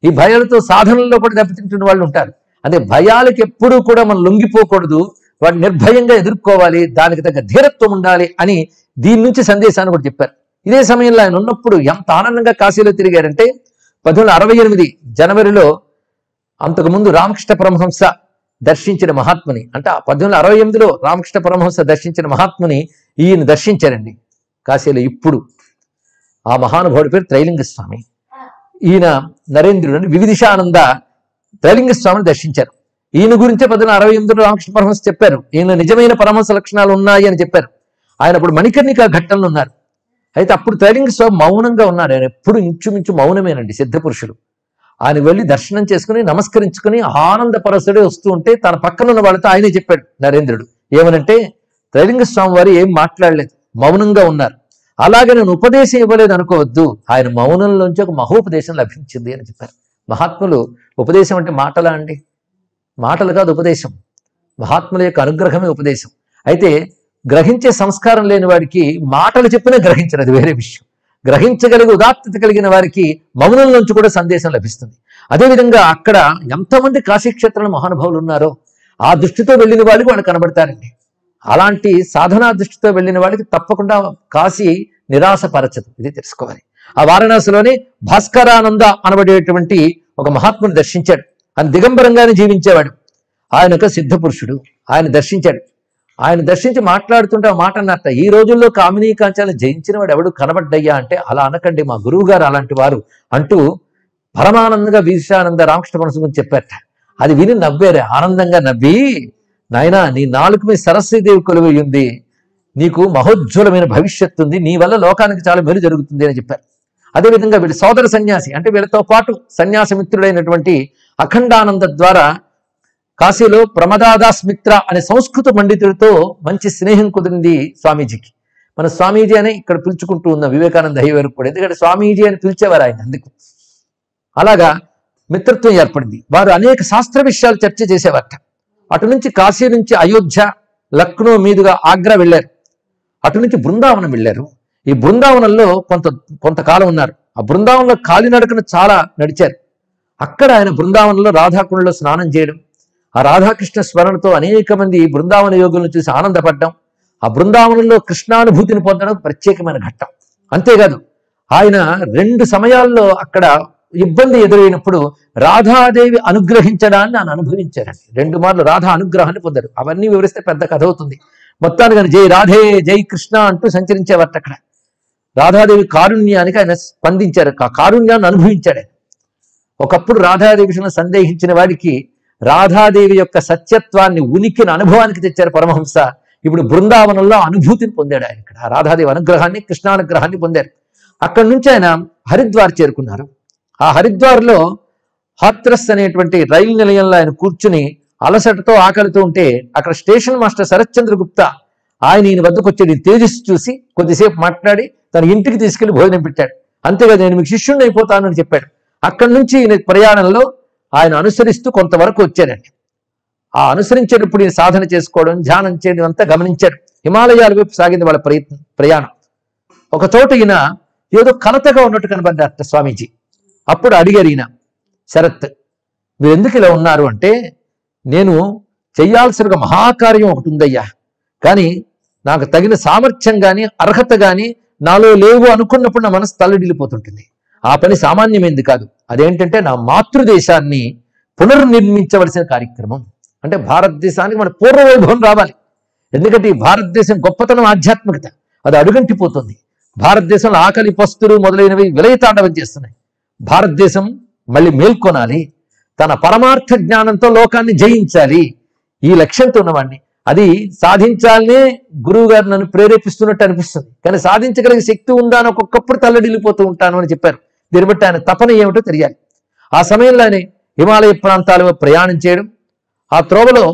ఈ భయాలతో సాధనల్లో కూడా దెబ్బతింటున్న వాళ్ళు ఉంటారు. అదే భయాలకి ఎప్పుడూ కూడా మనం లొంగిపోకూడదు, వాటిని నిర్భయంగా ఎదుర్కోవాలి, దానికి తగ్గ ధీరత్వం ఉండాలి అని దీని నుంచి సందేశాన్ని కూడా చెప్పారు. ఇదే సమయంలో ఆయన ఉన్నప్పుడు ఎంత ఆనందంగా కాశీలో తిరిగారంటే 1868 జనవరిలో అంతకుముందు రామకృష్ణ పరమహంస దర్శించిన మహాత్ముని, అంటే 1868లో రామకృష్ణ పరమహంస దర్శించిన మహాత్ముని ఈయన దర్శించారండి కాశీలో. ఇప్పుడు ఆ మహానుభావుడి పేరు త్రైలింగ స్వామి. ఈయన నరేంద్రుడిని వివిధిషానంద త్రైలింగ స్వామిని దర్శించారు. ఈయన గురించే 1868లో రామకృష్ణ పరమహంస చెప్పారు, ఈయన నిజమైన పరమహంస లక్షణాలు ఉన్నాయి అని చెప్పారు. ఆయన అప్పుడు మణికర్ణిక ఘట్టంలో ఉన్నారు. అయితే అప్పుడు త్రైలింగ స్వామి మౌనంగా ఉన్నారు. ఆయన ఎప్పుడు ఇంచుమించు మౌనమేనండి, సిద్ధ పురుషులు. ఆయన వెళ్ళి దర్శనం చేసుకుని నమస్కరించుకుని ఆనంద పరసుడే వస్తూ ఉంటే తన పక్కన ఉన్న వాళ్ళతో ఆయనే చెప్పాడు నరేంద్రుడు. ఏమనంటే, త్రైలింగ స్వామి వారు ఏం మాట్లాడలేదు, మౌనంగా ఉన్నారు. అలాగే నేను ఉపదేశం ఇవ్వలేదు అనుకోవద్దు, ఆయన మౌనంలోంచి ఒక మహోపదేశం లభించింది అని చెప్పారు. మహాత్ములు ఉపదేశం అంటే మాటలా అండి? మాటలు కాదు ఉపదేశం, మహాత్ముల యొక్క అనుగ్రహమే ఉపదేశం. అయితే గ్రహించే సంస్కారం లేని వాడికి మాటలు చెప్పినా గ్రహించరు, అది వేరే విషయం. గ్రహించగలిగి ఉదాత్తత కలిగిన వారికి మౌనం నుంచి కూడా సందేశం లభిస్తుంది. అదేవిధంగా అక్కడ ఎంతమంది కాశీక్షేత్రంలో మహానుభావులు ఉన్నారో ఆ దృష్టితో వెళ్ళిన వాళ్ళకి వాళ్ళు కనబడతారండి. అలాంటి సాధనా దృష్టితో వెళ్ళిన వాళ్ళకి తప్పకుండా కాశీ నిరాశపరచదు, ఇది తెలుసుకోవాలి. ఆ వారణాసిలోనే భాస్కరానంద అనబడేటువంటి ఒక మహాత్ముని దర్శించాడు. ఆయన దిగంబరంగానే జీవించేవాడు. ఆయన ఒక సిద్ధ పురుషుడు. ఆయన దర్శించాడు. ఆయన దర్శించి మాట్లాడుతుంటే ఆ మాట అన్నట్ట, ఈ రోజుల్లో కామినీ కాంచాలను జయించిన వాడు ఎవడు కనబడ్డయ్యా అంటే, అలా అనకండి, మా గురువు గారు అలాంటి వారు అంటూ పరమానందంగా విశానంద రామకృష్ణ పరమహంస గురించి చెప్పారట. అది విని నవ్వారే, ఆనందంగా నవ్వి, నాయనా నీ నాలుగు మీద సరస్వతీదేవి కొలువై ఉంది, నీకు మహోజ్వలమైన భవిష్యత్తు ఉంది, నీ వల్ల లోకానికి చాలా మేలు జరుగుతుంది అని చెప్పారు. అదేవిధంగా వీళ్ళ సోదర సన్యాసి అంటే వీళ్ళతో పాటు సన్యాసమిత్రుడైనటువంటి అఖండానంద ద్వారా కాశీలో ప్రమదాదాస్ మిత్ర అనే సంస్కృత పండితుడితో మంచి స్నేహం కుదిరింది స్వామీజీకి. మన స్వామీజీ అని ఇక్కడ పిలుచుకుంటూ ఉన్న వివేకానంద అయ్య వరకు కూడా, ఎందుకంటే స్వామీజీ అని పిలిచేవారు ఆయన అందుకు. అలాగా మిత్రత్వం ఏర్పడింది. వారు అనేక శాస్త్ర విషయాలు చర్చ చేసేవారట. అటు నుంచి కాశీ నుంచి అయోధ్య, లక్నో మీదుగా ఆగ్రా వెళ్ళారు. అటు నుంచి బృందావనం వెళ్ళారు. ఈ బృందావనంలో కొంతకాలం ఉన్నారు. ఆ బృందావనంలో కాలినడకను చాలా నడిచారు. అక్కడ ఆయన బృందావనంలో రాధాకుండలో స్నానం చేయడం, ఆ రాధాకృష్ణ స్మరణతో అనేక మంది బృందావన యోగులను చూసి ఆనందపడ్డం, ఆ బృందావనంలో కృష్ణానుభూతిని పొందడం ప్రత్యేకమైన ఘట్టం. అంతేకాదు ఆయన 2 సమయాల్లో అక్కడ ఇబ్బంది ఎదురైనప్పుడు రాధాదేవి అనుగ్రహించడాన్ని ఆయన అనుభవించారండి. 2 మార్లు రాధా అనుగ్రహాన్ని పొందారు. అవన్నీ వివరిస్తే పెద్ద కథ అవుతుంది. మొత్తానికి జై రాధే జై కృష్ణ అంటూ సంచరించేవారట. అక్కడ రాధాదేవి కారుణ్యానికి ఆయన స్పందించారు, కారుణ్యాన్ని అనుభవించాడు. ఒకప్పుడు రాధాదేవి విషయంలో సందేహించిన వాడికి రాధాదేవి యొక్క సత్యత్వాన్ని, ఉనికిని అనుభవానికి తెచ్చారు పరమహంస. ఇప్పుడు బృందావనంలో అనుభూతిని పొందాడు ఆయన. ఇక్కడ రాధాదేవి అనుగ్రహాన్ని, కృష్ణానుగ్రహాన్ని పొందారు. అక్కడి నుంచి ఆయన హరిద్వార్ చేరుకున్నారు. ఆ హరిద్వార్లో హాత్రస్ అనేటువంటి రైలు నిలయంలో ఆయన కూర్చుని అలసటతో ఆకలితో ఉంటే అక్కడ స్టేషన్ మాస్టర్ శరత్చంద్ర గుప్తా ఆయన ఈయన వద్దకు వచ్చి తేజస్సు చూసి కొద్దిసేపు మాట్లాడి తన ఇంటికి తీసుకెళ్లి భోజనం పెట్టాడు. అంతేకాదు నేను మీకు శిష్యుణ్ణి అయిపోతానని చెప్పాడు. అక్కడి నుంచి ఈయన ప్రయాణంలో ఆయన అనుసరిస్తూ కొంతవరకు వచ్చారండి. ఆ అనుసరించేటప్పుడు ఈయన సాధన చేసుకోవడం, ధ్యానం చేయడం అంతా గమనించాడు. హిమాలయాల వైపు సాగింది వాళ్ళ ప్రయాణం. ఒక చోట ఈయన ఏదో కలతగా ఉన్నట్టు కనబడ్డారట స్వామీజీ. అప్పుడు అడిగారు ఈయన, శరత్ మీరు ఎందుకు ఇలా ఉన్నారు అంటే, నేను చెయ్యాల్సిన ఒక మహాకార్యం ఒకటి ఉందయ్యా, కానీ నాకు తగిన సామర్థ్యం కానీ అర్హత కానీ నాలో లేవు అనుకున్నప్పుడు నా మనసు తల్లడిల్లిపోతుంటుంది. ఆ పని సామాన్యమైంది కాదు. అదేంటంటే నా మాతృదేశాన్ని పునర్నిర్మించవలసిన కార్యక్రమం. అంటే భారతదేశానికి మన పూర్వవైభవం రావాలి. ఎందుకంటే ఈ భారతదేశం గొప్పతనం ఆధ్యాత్మికత అది అడుగంటిపోతుంది. భారతదేశంలో ఆకలి, పస్తులు మొదలైనవి విలయతాండవం చేస్తున్నాయి. భారతదేశం మళ్ళీ మేల్కొనాలి, తన పరమార్థ జ్ఞానంతో లోకాన్ని జయించాలి. ఈ లక్ష్యంతో ఉన్నవాడిని అది సాధించాలనే గురువు గారు నన్ను ప్రేరేపిస్తున్నట్టు అనిపిస్తుంది. కానీ సాధించగలిగే శక్తి ఉందా అని ఒక్కొక్కప్పుడు తల్లడిల్లిపోతూ ఉంటాను అని చెప్పారు. దీన్ని బట్టి ఆయన తపన ఏమిటో తెలియాలి. ఆ సమయంలో ఆయన హిమాలయ ప్రాంతాలలో ప్రయాణం చేయడం, ఆ త్రోవలో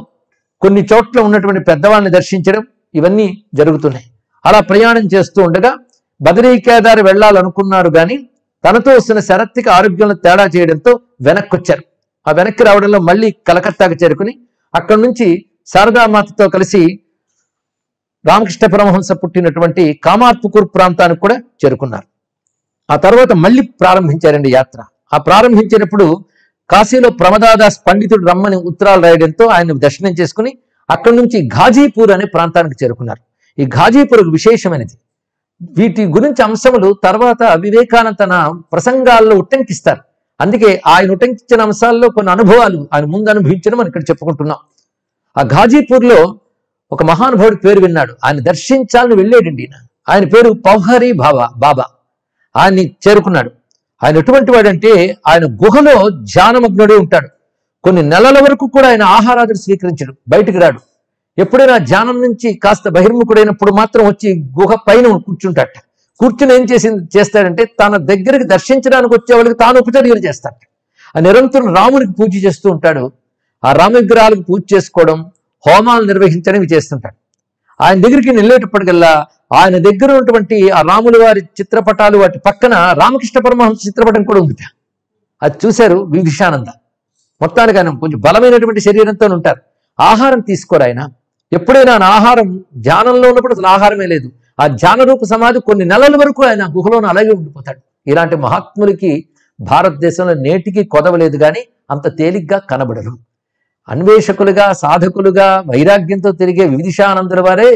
కొన్ని చోట్ల ఉన్నటువంటి పెద్దవాళ్ళని దర్శించడం, ఇవన్నీ జరుగుతున్నాయి. అలా ప్రయాణం చేస్తూ ఉండగా బదరీ కేదార్ వెళ్ళాలనుకున్నారు కానీ తనతో వస్తున్న శరత్కి ఆరోగ్యంలో తేడా చేయడంతో వెనక్కి వచ్చారు. ఆ వెనక్కి రావడంలో మళ్ళీ కలకత్తాకు చేరుకుని అక్కడి నుంచి శారదామాతతో కలిసి రామకృష్ణ పరమహంస పుట్టినటువంటి కామార్పుకూర్ ప్రాంతానికి కూడా చేరుకున్నారు. ఆ తర్వాత మళ్ళీ ప్రారంభించారండి యాత్ర. ఆ ప్రారంభించినప్పుడు కాశీలో ప్రమదాదాస్ పండితుడు రమ్మని ఉత్తరాలు రాయడంతో ఆయన దర్శనం చేసుకుని అక్కడి నుంచి ఘాజీపూర్ అనే ప్రాంతానికి చేరుకున్నారు. ఈ ఘాజీపూర్ విశేషమైనది. వీటి గురించి అంశములు తర్వాత వివేకానంద తన ప్రసంగాల్లో ఉట్టంకిస్తారు. అందుకే ఆయన ఉటంకించిన అంశాల్లో కొన్ని అనుభవాలు ఆయన ముందు అనుభవించడం మనం ఇక్కడ చెప్పుకుంటున్నాం. ఆ ఘాజీపూర్లో ఒక మహానుభావుడి పేరు విన్నాడు. ఆయన దర్శించాలని వెళ్ళాడండి. ఆయన పేరు పౌహరీ బాబా. ఆయన్ని చేరుకున్నాడు. ఆయన ఎటువంటి వాడంటే ఆయన గుహలో ధ్యానమగ్నుడే ఉంటాడు. కొన్ని నెలల వరకు కూడా ఆయన ఆహారాదులు స్వీకరించడు, బయటికి రాడు. ఎప్పుడైనా ధ్యానం నుంచి కాస్త బహిర్ముఖుడైనప్పుడు మాత్రం వచ్చి గుహ పైన కూర్చుంటాట. కూర్చుని ఏం చేస్తాడంటే తన దగ్గరికి దర్శించడానికి వచ్చే వాళ్ళకి తాను ఉపచర్యలు చేస్తాడు. ఆ నిరంతరం రామునికి పూజ చేస్తూ ఉంటాడు. ఆ రామ విగ్రహాలకు పూజ చేసుకోవడం, హోమాలు నిర్వహించడం ఇవి చేస్తుంటాడు. ఆయన దగ్గరికి వెళ్ళేటప్పటికల్లా ఆయన దగ్గర ఉన్నటువంటి ఆ రాముల వారి చిత్రపటాలు వాటి పక్కన రామకృష్ణ పరమహంస చిత్రపటం కూడా ఉంది. అది చూశారు విభీషానంద. మొత్తానికి ఆయన కొంచెం బలమైనటువంటి శరీరంతో ఉంటారు. ఆహారం తీసుకోరు ఆయన. ఎప్పుడైనా ఆహారం ధ్యానంలో ఉన్నప్పుడు అసలు ఆహారమే లేదు. ఆ ధ్యాన రూప సమాధి కొన్ని నెలల వరకు ఆయన గుహలోనే అలాగే ఉండిపోతాడు. ఇలాంటి మహాత్ములకి భారతదేశంలో నేటికి కొదవలేదు, కానీ అంత తేలిగ్గా కనబడరు. అన్వేషకులుగా, సాధకులుగా, వైరాగ్యంతో తిరిగే వివిధిషానందుల వారే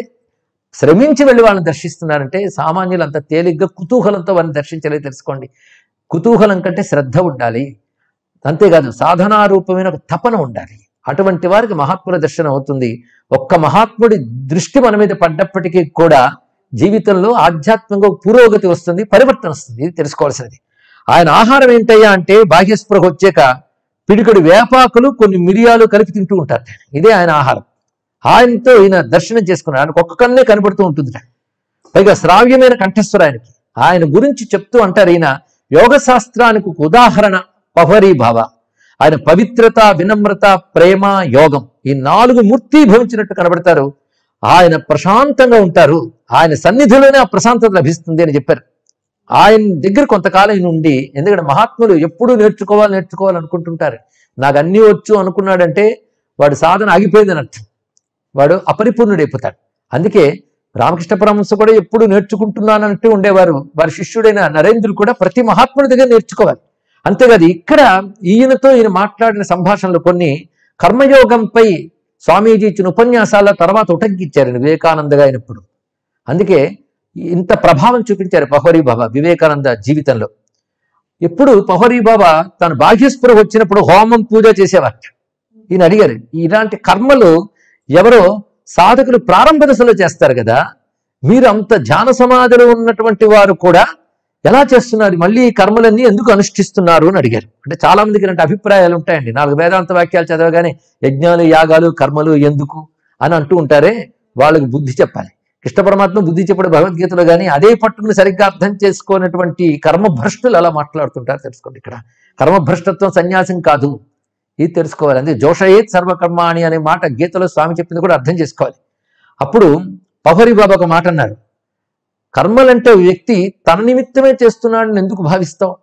శ్రమించి వెళ్ళి వాళ్ళని దర్శిస్తున్నారంటే సామాన్యులు అంత తేలిగ్గా కుతూహలంతో వారిని దర్శించలేదు. తెలుసుకోండి, కుతూహలం కంటే శ్రద్ధ ఉండాలి. అంతేకాదు సాధనారూపమైన ఒక తపన ఉండాలి. అటువంటి వారికి మహాత్ముల దర్శనం అవుతుంది. ఒక్క మహాత్ముడి దృష్టి మన మీద పడ్డప్పటికీ కూడా జీవితంలో ఆధ్యాత్మికంగా పురోగతి వస్తుంది, పరివర్తన వస్తుంది. ఇది తెలుసుకోవాల్సినది. ఆయన ఆహారం ఏంటయ్యా అంటే బాహ్యస్పృహ వచ్చాక పిడికడు వేపాకులు, కొన్ని మిరియాలు కలిపి తింటూ ఉంటారు. ఇదే ఆయన ఆహారం. ఆయనతో ఈయన దర్శనం చేసుకున్నాడు. ఆయనకు ఒక్క కన్నే కనబడుతూ ఉంటుంది. పైగా శ్రావ్యమైన కంఠస్వర ఆయనకి. ఆయన గురించి చెప్తూ అంటారు, ఈయన యోగ శాస్త్రానికి ఒక ఉదాహరణ పహరీభావ. ఆయన పవిత్రత, వినమ్రత, ప్రేమ, యోగం ఈ 4 మూర్తీభవించినట్టు కనబడతారు. ఆయన ప్రశాంతంగా ఉంటారు. ఆయన సన్నిధిలోనే ఆ ప్రశాంతత లభిస్తుంది అని చెప్పారు. ఆయన దగ్గర కొంతకాలం నుండి, ఎందుకంటే మహాత్ములు ఎప్పుడూ నేర్చుకోవాలనుకుంటుంటారు. నాకు అన్నీ వచ్చు అనుకున్నాడంటే వాడు సాధన ఆగిపోయిందని అర్థం, వాడు అపరిపూర్ణుడైపోతాడు. అందుకే రామకృష్ణ పరమహంస కూడా ఎప్పుడు నేర్చుకుంటున్నానంటూ ఉండేవారు. వారి శిష్యుడైన నరేంద్రుడు కూడా ప్రతి మహాత్ముడి దగ్గర నేర్చుకోవాలి. అంతేకాదు ఇక్కడ ఈయనతో ఈయన మాట్లాడిన సంభాషణలు కొన్ని కర్మయోగంపై స్వామీజీ ఇచ్చిన ఉపన్యాసాల తర్వాత ఉటంకిచ్చారు వివేకానందగా అయినప్పుడు. అందుకే ఇంత ప్రభావం చూపించారు పహరీబాబా వివేకానంద జీవితంలో. ఎప్పుడు పహరీబాబా తన బాహ్యస్పృహ వచ్చినప్పుడు హోమం, పూజ చేసేవారు. ఈయన అడిగారు, ఇలాంటి కర్మలు ఎవరో సాధకులు ప్రారంభ దశలో చేస్తారు కదా, మీరు అంత ధ్యాన సమాధిలో ఉన్నటువంటి వారు కూడా ఎలా చేస్తున్నారు, మళ్ళీ ఈ కర్మలన్నీ ఎందుకు అనుష్ఠిస్తున్నారు అని అడిగారు. అంటే చాలా మందికి ఇలాంటి అభిప్రాయాలు ఉంటాయండి. 4 వేదాంత వాక్యాలు చదవగానే యజ్ఞాలు, యాగాలు, కర్మలు ఎందుకు అని అంటూ ఉంటారే, వాళ్ళకి బుద్ధి చెప్పాలి. కృష్ణ పరమాత్మ బుద్ధి చెప్పడం భగవద్గీతలో, కానీ అదే పట్టుకుని సరిగ్గా అర్థం చేసుకోనటువంటి కర్మభ్రష్టులు అలా మాట్లాడుతుంటారు. తెలుసుకోండి, ఇక్కడ కర్మభ్రష్టత్వం సన్యాసం కాదు, ఇది తెలుసుకోవాలి. అందుకే జోషయేత్ సర్వకర్మాణి అనే మాట గీతలో స్వామి చెప్పింది కూడా అర్థం చేసుకోవాలి. అప్పుడు పహరీబాబా ఒక మాట అన్నారు, కర్మలంటే వ్యక్తి తన నిమిత్తమే చేస్తున్నాడని ఎందుకు భావిస్తావు?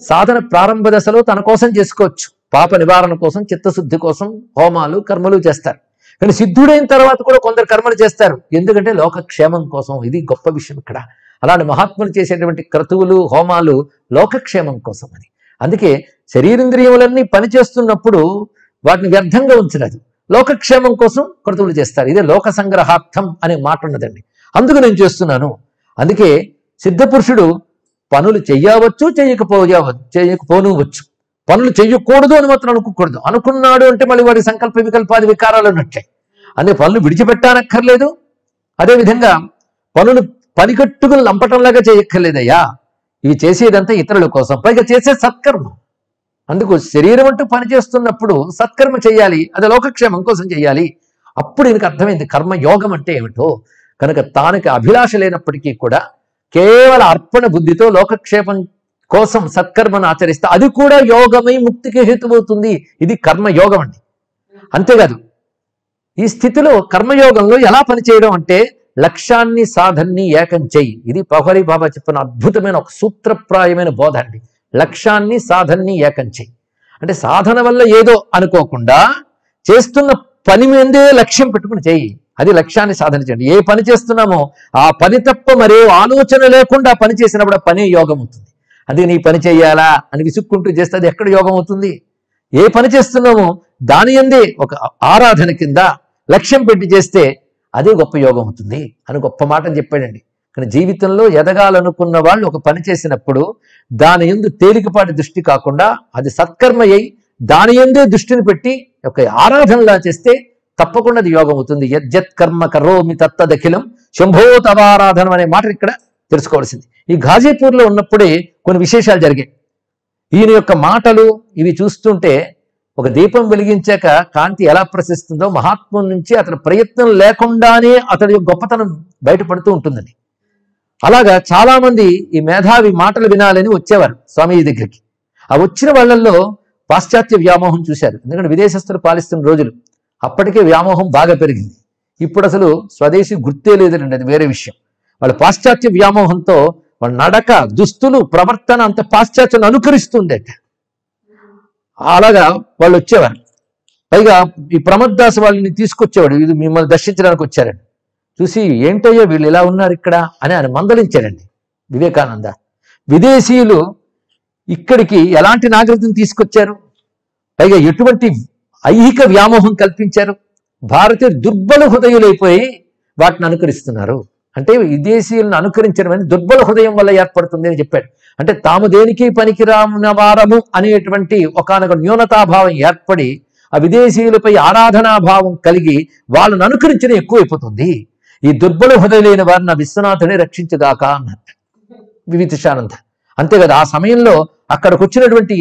సాధన ప్రారంభ దశలో తన కోసం చేసుకోవచ్చు, పాప నివారణ కోసం, చిత్తశుద్ధి కోసం హోమాలు, కర్మలు చేస్తారు. కానీ సిద్ధుడైన తర్వాత కూడా కొందరు కర్మలు చేస్తారు, ఎందుకంటే లోకక్షేమం కోసం. ఇది గొప్ప విషయం ఇక్కడ. అలాంటి మహాత్ములు చేసేటువంటి క్రతువులు, హోమాలు లోకక్షేమం కోసం అని. అందుకే శరీరేంద్రియములన్నీ పనిచేస్తున్నప్పుడు వాటిని వ్యర్థంగా ఉంచలేదు, లోకక్షేమం కోసం క్రతువులు చేస్తారు. ఇదే లోక సంగ్రహార్థం అనే మాట ఉన్నదండి. అందుకు నేను చేస్తున్నాను. అందుకే సిద్ధపురుషుడు పనులు చెయ్యవచ్చు, చేయకపోనవచ్చు. పనులు చెయ్యకూడదు అని మాత్రం అనుకోకూడదు. అనుకున్నాడు అంటే మళ్ళీ వాడి సంకల్ప వికల్పాది వికారాలు ఉన్నట్లే. అందుకే పనులు విడిచిపెట్టానక్కర్లేదు. అదేవిధంగా పనులు పనికట్టుకుని లంపటంలాగా చేయక్కర్లేదయ్యా. ఇవి చేసేదంతా ఇతరుల కోసం, పైగా చేసే సత్కర్మ. అందుకు శరీరం అంటూ పనిచేస్తున్నప్పుడు సత్కర్మ చేయాలి, అది లోకక్షేమం కోసం చేయాలి. అప్పుడు ఈయనకు అర్థమైంది కర్మయోగం అంటే ఏమిటో. కనుక తానికి అభిలాష లేనప్పటికీ కూడా కేవల అర్పణ బుద్ధితో లోకక్షేమం కోసం సత్కర్మను ఆచరిస్తే అది కూడా యోగమై ముక్తికి హేతువవుతుంది. ఇది కర్మయోగం అండి. అంతేకాదు, ఈ స్థితిలో కర్మయోగంలో ఎలా పనిచేయడం అంటే లక్ష్యాన్ని, సాధనని ఏకం చెయ్యి. ఇది పహరీబాబా చెప్పిన అద్భుతమైన ఒక సూత్రప్రాయమైన బోధ అండి. లక్ష్యాన్ని, సాధనని ఏకం చెయ్యి అంటే సాధన వల్ల ఏదో అనుకోకుండా చేస్తున్న పని మీదే లక్ష్యం పెట్టుకుని చెయ్యి. అది లక్ష్యాన్ని సాధన చేయండి. ఏ పని చేస్తున్నామో ఆ పని తప్ప మరే ఆలోచన లేకుండా పని చేసినప్పుడు ఆ పని యోగం అవుతుంది. అది నీ పని చెయ్యాలా అని విసుక్కుంటూ చేస్తే అది ఎక్కడ యోగం అవుతుంది? ఏ పని చేస్తున్నామో దాని అందే ఒక ఆరాధన కింద లక్ష్యం పెట్టి చేస్తే అదే గొప్ప యోగం అవుతుంది అని గొప్ప మాటని చెప్పాడండి. కానీ జీవితంలో ఎదగాలనుకున్న వాళ్ళు ఒక పని చేసినప్పుడు దాని యందు తేలికపాటి దృష్టి కాకుండా అది సత్కర్మ అయి దాని యందే దృష్టిని పెట్టి ఒక ఆరాధనలా చేస్తే తప్పకుండా అది యోగం అవుతుంది. యజ్జత్ కర్మ కరోమి తత్తదఖిలం శంభో తవారాధనం అనే మాట ఇక్కడ తెలుసుకోవాల్సింది. ఈ ఘాజీపూర్లో ఉన్నప్పుడే కొన్ని విశేషాలు జరిగాయి. ఈయన యొక్క మాటలు ఇవి చూస్తుంటే ఒక దీపం వెలిగించాక కాంతి ఎలా ప్రశిస్తుందో మహాత్ముల నుంచి అతని ప్రయత్నం లేకుండానే అతడి గొప్పతనం బయటపడుతూ ఉంటుందండి. అలాగా చాలా మంది ఈ మేధావి మాటలు వినాలని వచ్చేవారు స్వామీజీ దగ్గరికి. ఆ వచ్చిన వాళ్ళల్లో పాశ్చాత్య వ్యామోహం చూశారు. ఎందుకంటే విదేశస్తులు పాలిస్తున్న రోజులు, అప్పటికే వ్యామోహం బాగా పెరిగింది. ఇప్పుడు అసలు స్వదేశీ గుర్తే లేదండి, అది వేరే విషయం. వాళ్ళ పాశ్చాత్య వ్యామోహంతో వాళ్ళ నడక, దుస్తులు, ప్రవర్తన అంత పాశ్చాత్యం అనుకరిస్తుందట. అలాగా వాళ్ళు వచ్చేవారు. పైగా ఈ ప్రమోదాస్ వాళ్ళని తీసుకొచ్చేవాడు, ఇది మిమ్మల్ని దర్శించడానికి వచ్చారండి. చూసి ఏంటయ్యో వీళ్ళు ఇలా ఉన్నారు ఇక్కడ అని ఆయన మందలించారండి వివేకానంద. విదేశీయులు ఇక్కడికి ఎలాంటి నాగరికతను తీసుకొచ్చారు, పైగా ఎటువంటి ఐహిక వ్యామోహం కల్పించారు. భారతీయులు దుర్బల హృదయులైపోయి వాటిని అనుకరిస్తున్నారు. అంటే విదేశీయులను అనుకరించడం అనేది దుర్బల హృదయం వల్ల ఏర్పడుతుంది అని చెప్పాడు. అంటే తాము దేనికి పనికిరామున వారము అనేటువంటి ఒకానొక న్యూనతాభావం ఏర్పడి ఆ విదేశీయులపై ఆరాధనాభావం కలిగి వాళ్ళను అనుకరించడం ఎక్కువైపోతుంది. ఈ దుర్బల హృదయులైన వారిని విశ్వనాథుడే రక్షించగాక అన్నట్టు వివితిషానంద. అంతే కదా, ఆ సమయంలో అక్కడికి వచ్చినటువంటి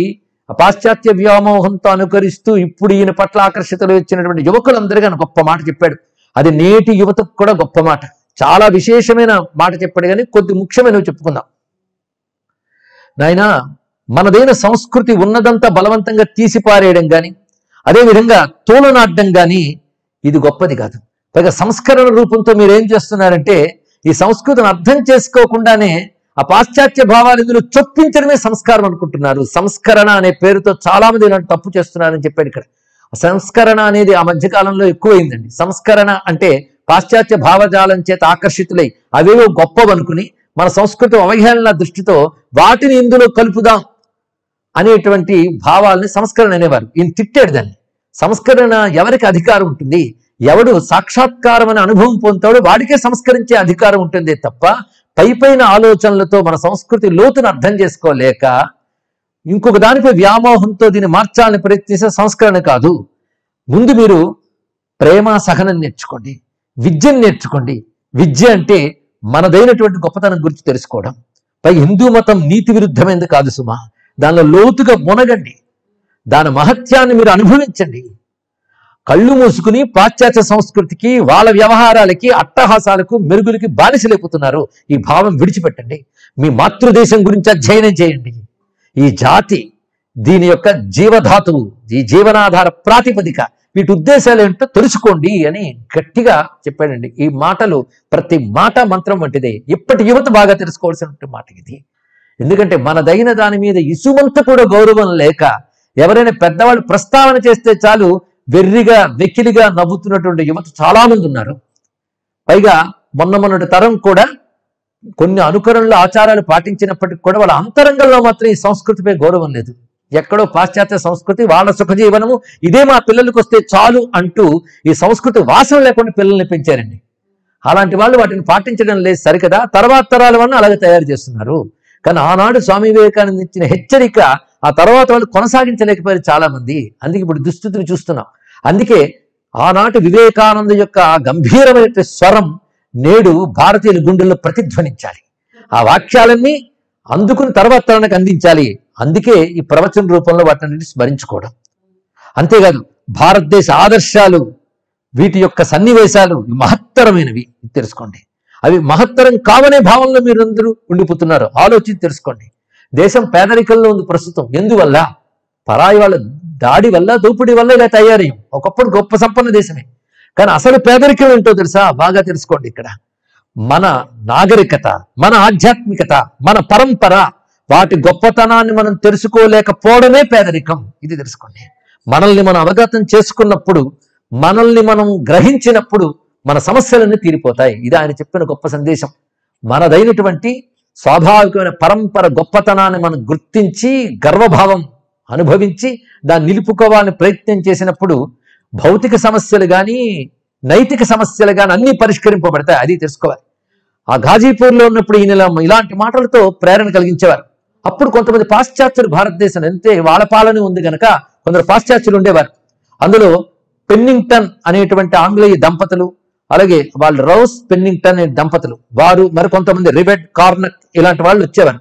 పాశ్చాత్య వ్యామోహంతో అనుకరిస్తూ ఇప్పుడు ఈయన పట్ల ఆకర్షితులు వచ్చినటువంటి యువకులందరికీ ఆయన గొప్ప మాట చెప్పాడు. అది నేటి యువతకు కూడా గొప్ప మాట, చాలా విశేషమైన మాట చెప్పాడు. కానీ కొద్ది ముఖ్యమైనవి చెప్పుకుందాం. నాయనా మనదైన సంస్కృతి ఉన్నదంతా బలవంతంగా తీసిపారేయడం కానీ అదేవిధంగా తోలనాడడం కానీ ఇది గొప్పది కాదు. పైగా సంస్కరణ రూపంతో మీరు ఏం చేస్తున్నారంటే ఈ సంస్కృతిని అర్థం చేసుకోకుండానే ఆ పాశ్చాత్య భావాలు ఇందులో చొప్పించడమే సంస్కారం అనుకుంటున్నారు. సంస్కరణ అనే పేరుతో చాలా మంది ఇలాంటి తప్పు చేస్తున్నారని చెప్పాడు ఇక్కడ. సంస్కరణ అనేది ఆ మధ్యకాలంలో ఎక్కువైందండి. సంస్కరణ అంటే పాశ్చాత్య భావజాలం చేత ఆకర్షితులై అవేవో గొప్పవనుకుని మన సంస్కృతి అవహేళన దృష్టితో వాటిని ఇందులో కలుపుదాం అనేటువంటి భావాల్ని సంస్కరణ అనేవారు. ఈయన తిట్టాడు దాన్ని. సంస్కరణ ఎవరికి అధికారం ఉంటుంది? ఎవడు సాక్షాత్కారం అనే అనుభవం పొందుతాడో వాడికే సంస్కరించే అధికారం ఉంటుంది తప్ప పైపైన ఆలోచనలతో మన సంస్కృతి లోతును అర్థం చేసుకోలేక ఇంకొక దానిపై వ్యామోహంతో దీన్ని మార్చాలని ప్రయత్నించే సంస్కరణ కాదు. ముందు మీరు ప్రేమ సహనం నేర్చుకోండి, విద్యను నేర్చుకోండి. విద్య అంటే మనదైనటువంటి గొప్పతనం గురించి తెలుసుకోవడం. పై హిందూ మతం నీతి విరుద్ధమైనది కాదు సుమా. దానిలో లోతుగా మునగండి, దాని మహత్యాన్ని మీరు అనుభవించండి. కళ్ళు మూసుకుని పాశ్చాత్య సంస్కృతికి వాళ్ళ వ్యవహారాలకి అట్టహాసాలకు మెరుగులకి బానిసలేపుతున్నారు. ఈ భావం విడిచిపెట్టండి. మీ మాతృదేశం గురించి అధ్యయనం చేయండి. ఈ జాతి దీని యొక్క జీవధాతువు, ఈ జీవనాధార ప్రాతిపదిక, వీటి ఉద్దేశాలు ఏంటో తెలుసుకోండి అని గట్టిగా చెప్పాడండి. ఈ మాటలు ప్రతి మాట మంత్రం వంటిదే. ఇప్పటి యువత బాగా తెలుసుకోవాల్సిన మాట ఇది. ఎందుకంటే మనదైన దాని మీద ఇసుమంత కూడా గౌరవం లేక ఎవరైనా పెద్దవాళ్ళు ప్రస్తావన చేస్తే చాలు వెర్రిగా వెకిలిగా నవ్వుతున్నటువంటి యువత చాలా మంది ఉన్నారు. పైగా మొన్నటి తరం కూడా కొన్ని అనుకరణలు ఆచారాలు పాటించినప్పటికీ కూడా వాళ్ళ అంతరంగంలో మాత్రం ఈ సంస్కృతిపై గౌరవం లేదు. ఎక్కడో పాశ్చాత్య సంస్కృతి, వాళ్ళ సుఖజీవనము ఇదే మా పిల్లలకు వస్తే చాలు అంటూ ఈ సంస్కృతి వాసన లేకుండా పిల్లల్ని పెంచారండి. అలాంటి వాళ్ళు వాటిని పాటించడం లేదు సరికదా, తర్వాత తరాల వల్ల అలాగే తయారు చేస్తున్నారు. కానీ ఆనాడు స్వామి వివేకానంద ఇచ్చిన హెచ్చరిక ఆ తర్వాత వాళ్ళు కొనసాగించలేకపోయారు చాలా మంది. అందుకే ఇప్పుడు దుస్థితిని చూస్తున్నాం. అందుకే ఆనాటి వివేకానంద యొక్క గంభీరమైన స్వరం నేడు భారతీయుల గుండెల్లో ప్రతిధ్వనించాలి. ఆ వాక్యాలన్నీ అందుకుని తర్వాత తరానికి అందించాలి. అందుకే ఈ ప్రవచన రూపంలో వాటిని స్మరించుకోవడం. అంతేకాదు భారతదేశ ఆదర్శాలు, వీటి యొక్క సన్నివేశాలు మహత్తరమైనవి తెలుసుకోండి. అవి మహత్తరం కావనే భావంలో మీరందరూ ఉండిపోతున్నారు. ఆలోచించి తెలుసుకోండి. దేశం పేదరికంలో ఉంది ప్రస్తుతం. ఎందువల్ల? పరాయి వాళ్ళ దాడి వల్ల, దోపిడీ వల్ల ఇలా తయారయ్యాం. ఒకప్పుడు గొప్ప సంపన్న దేశమే. కానీ అసలు పేదరికం ఏంటో తెలుసా? బాగా తెలుసుకోండి. ఇక్కడ మన నాగరికత, మన ఆధ్యాత్మికత, మన పరంపర, వాటి గొప్పతనాన్ని మనం తెలుసుకోలేకపోవడమే పేదరికం. ఇది తెలుసుకోండి. మనల్ని మనం అవగతం చేసుకున్నప్పుడు, మనల్ని మనం గ్రహించినప్పుడు మన సమస్యలన్నీ తీరిపోతాయి. ఇది ఆయన చెప్పిన గొప్ప సందేశం. మనదైనటువంటి స్వాభావికమైన పరంపర గొప్పతనాన్ని మనం గుర్తించి గర్వభావం అనుభవించి దాన్ని నిలుపుకోవాలని ప్రయత్నం చేసినప్పుడు భౌతిక సమస్యలు కానీ నైతిక సమస్యలు కానీ అన్నీ పరిష్కరింపబడతాయి. అది తెలుసుకోవాలి. ఆ ఘాజీపూర్లో ఉన్నప్పుడు ఈయన ఇలాంటి మాటలతో ప్రేరణ కలిగించేవారు. అప్పుడు కొంతమంది పాశ్చాత్యులు భారతదేశం అంతే వాళ్ళ పాలన ఉంది కనుక కొందరు పాశ్చాత్యులు ఉండేవారు. అందులో పెన్నింగ్టన్ అనేటువంటి ఆంగ్లేయ దంపతులు, అలాగే వాళ్ళు రౌస్ పెన్నింగ్టన్ అనే దంపతులు, వారు మరి కొంతమంది రివెడ్ కార్నక్ ఇలాంటి వాళ్ళు వచ్చేవారు.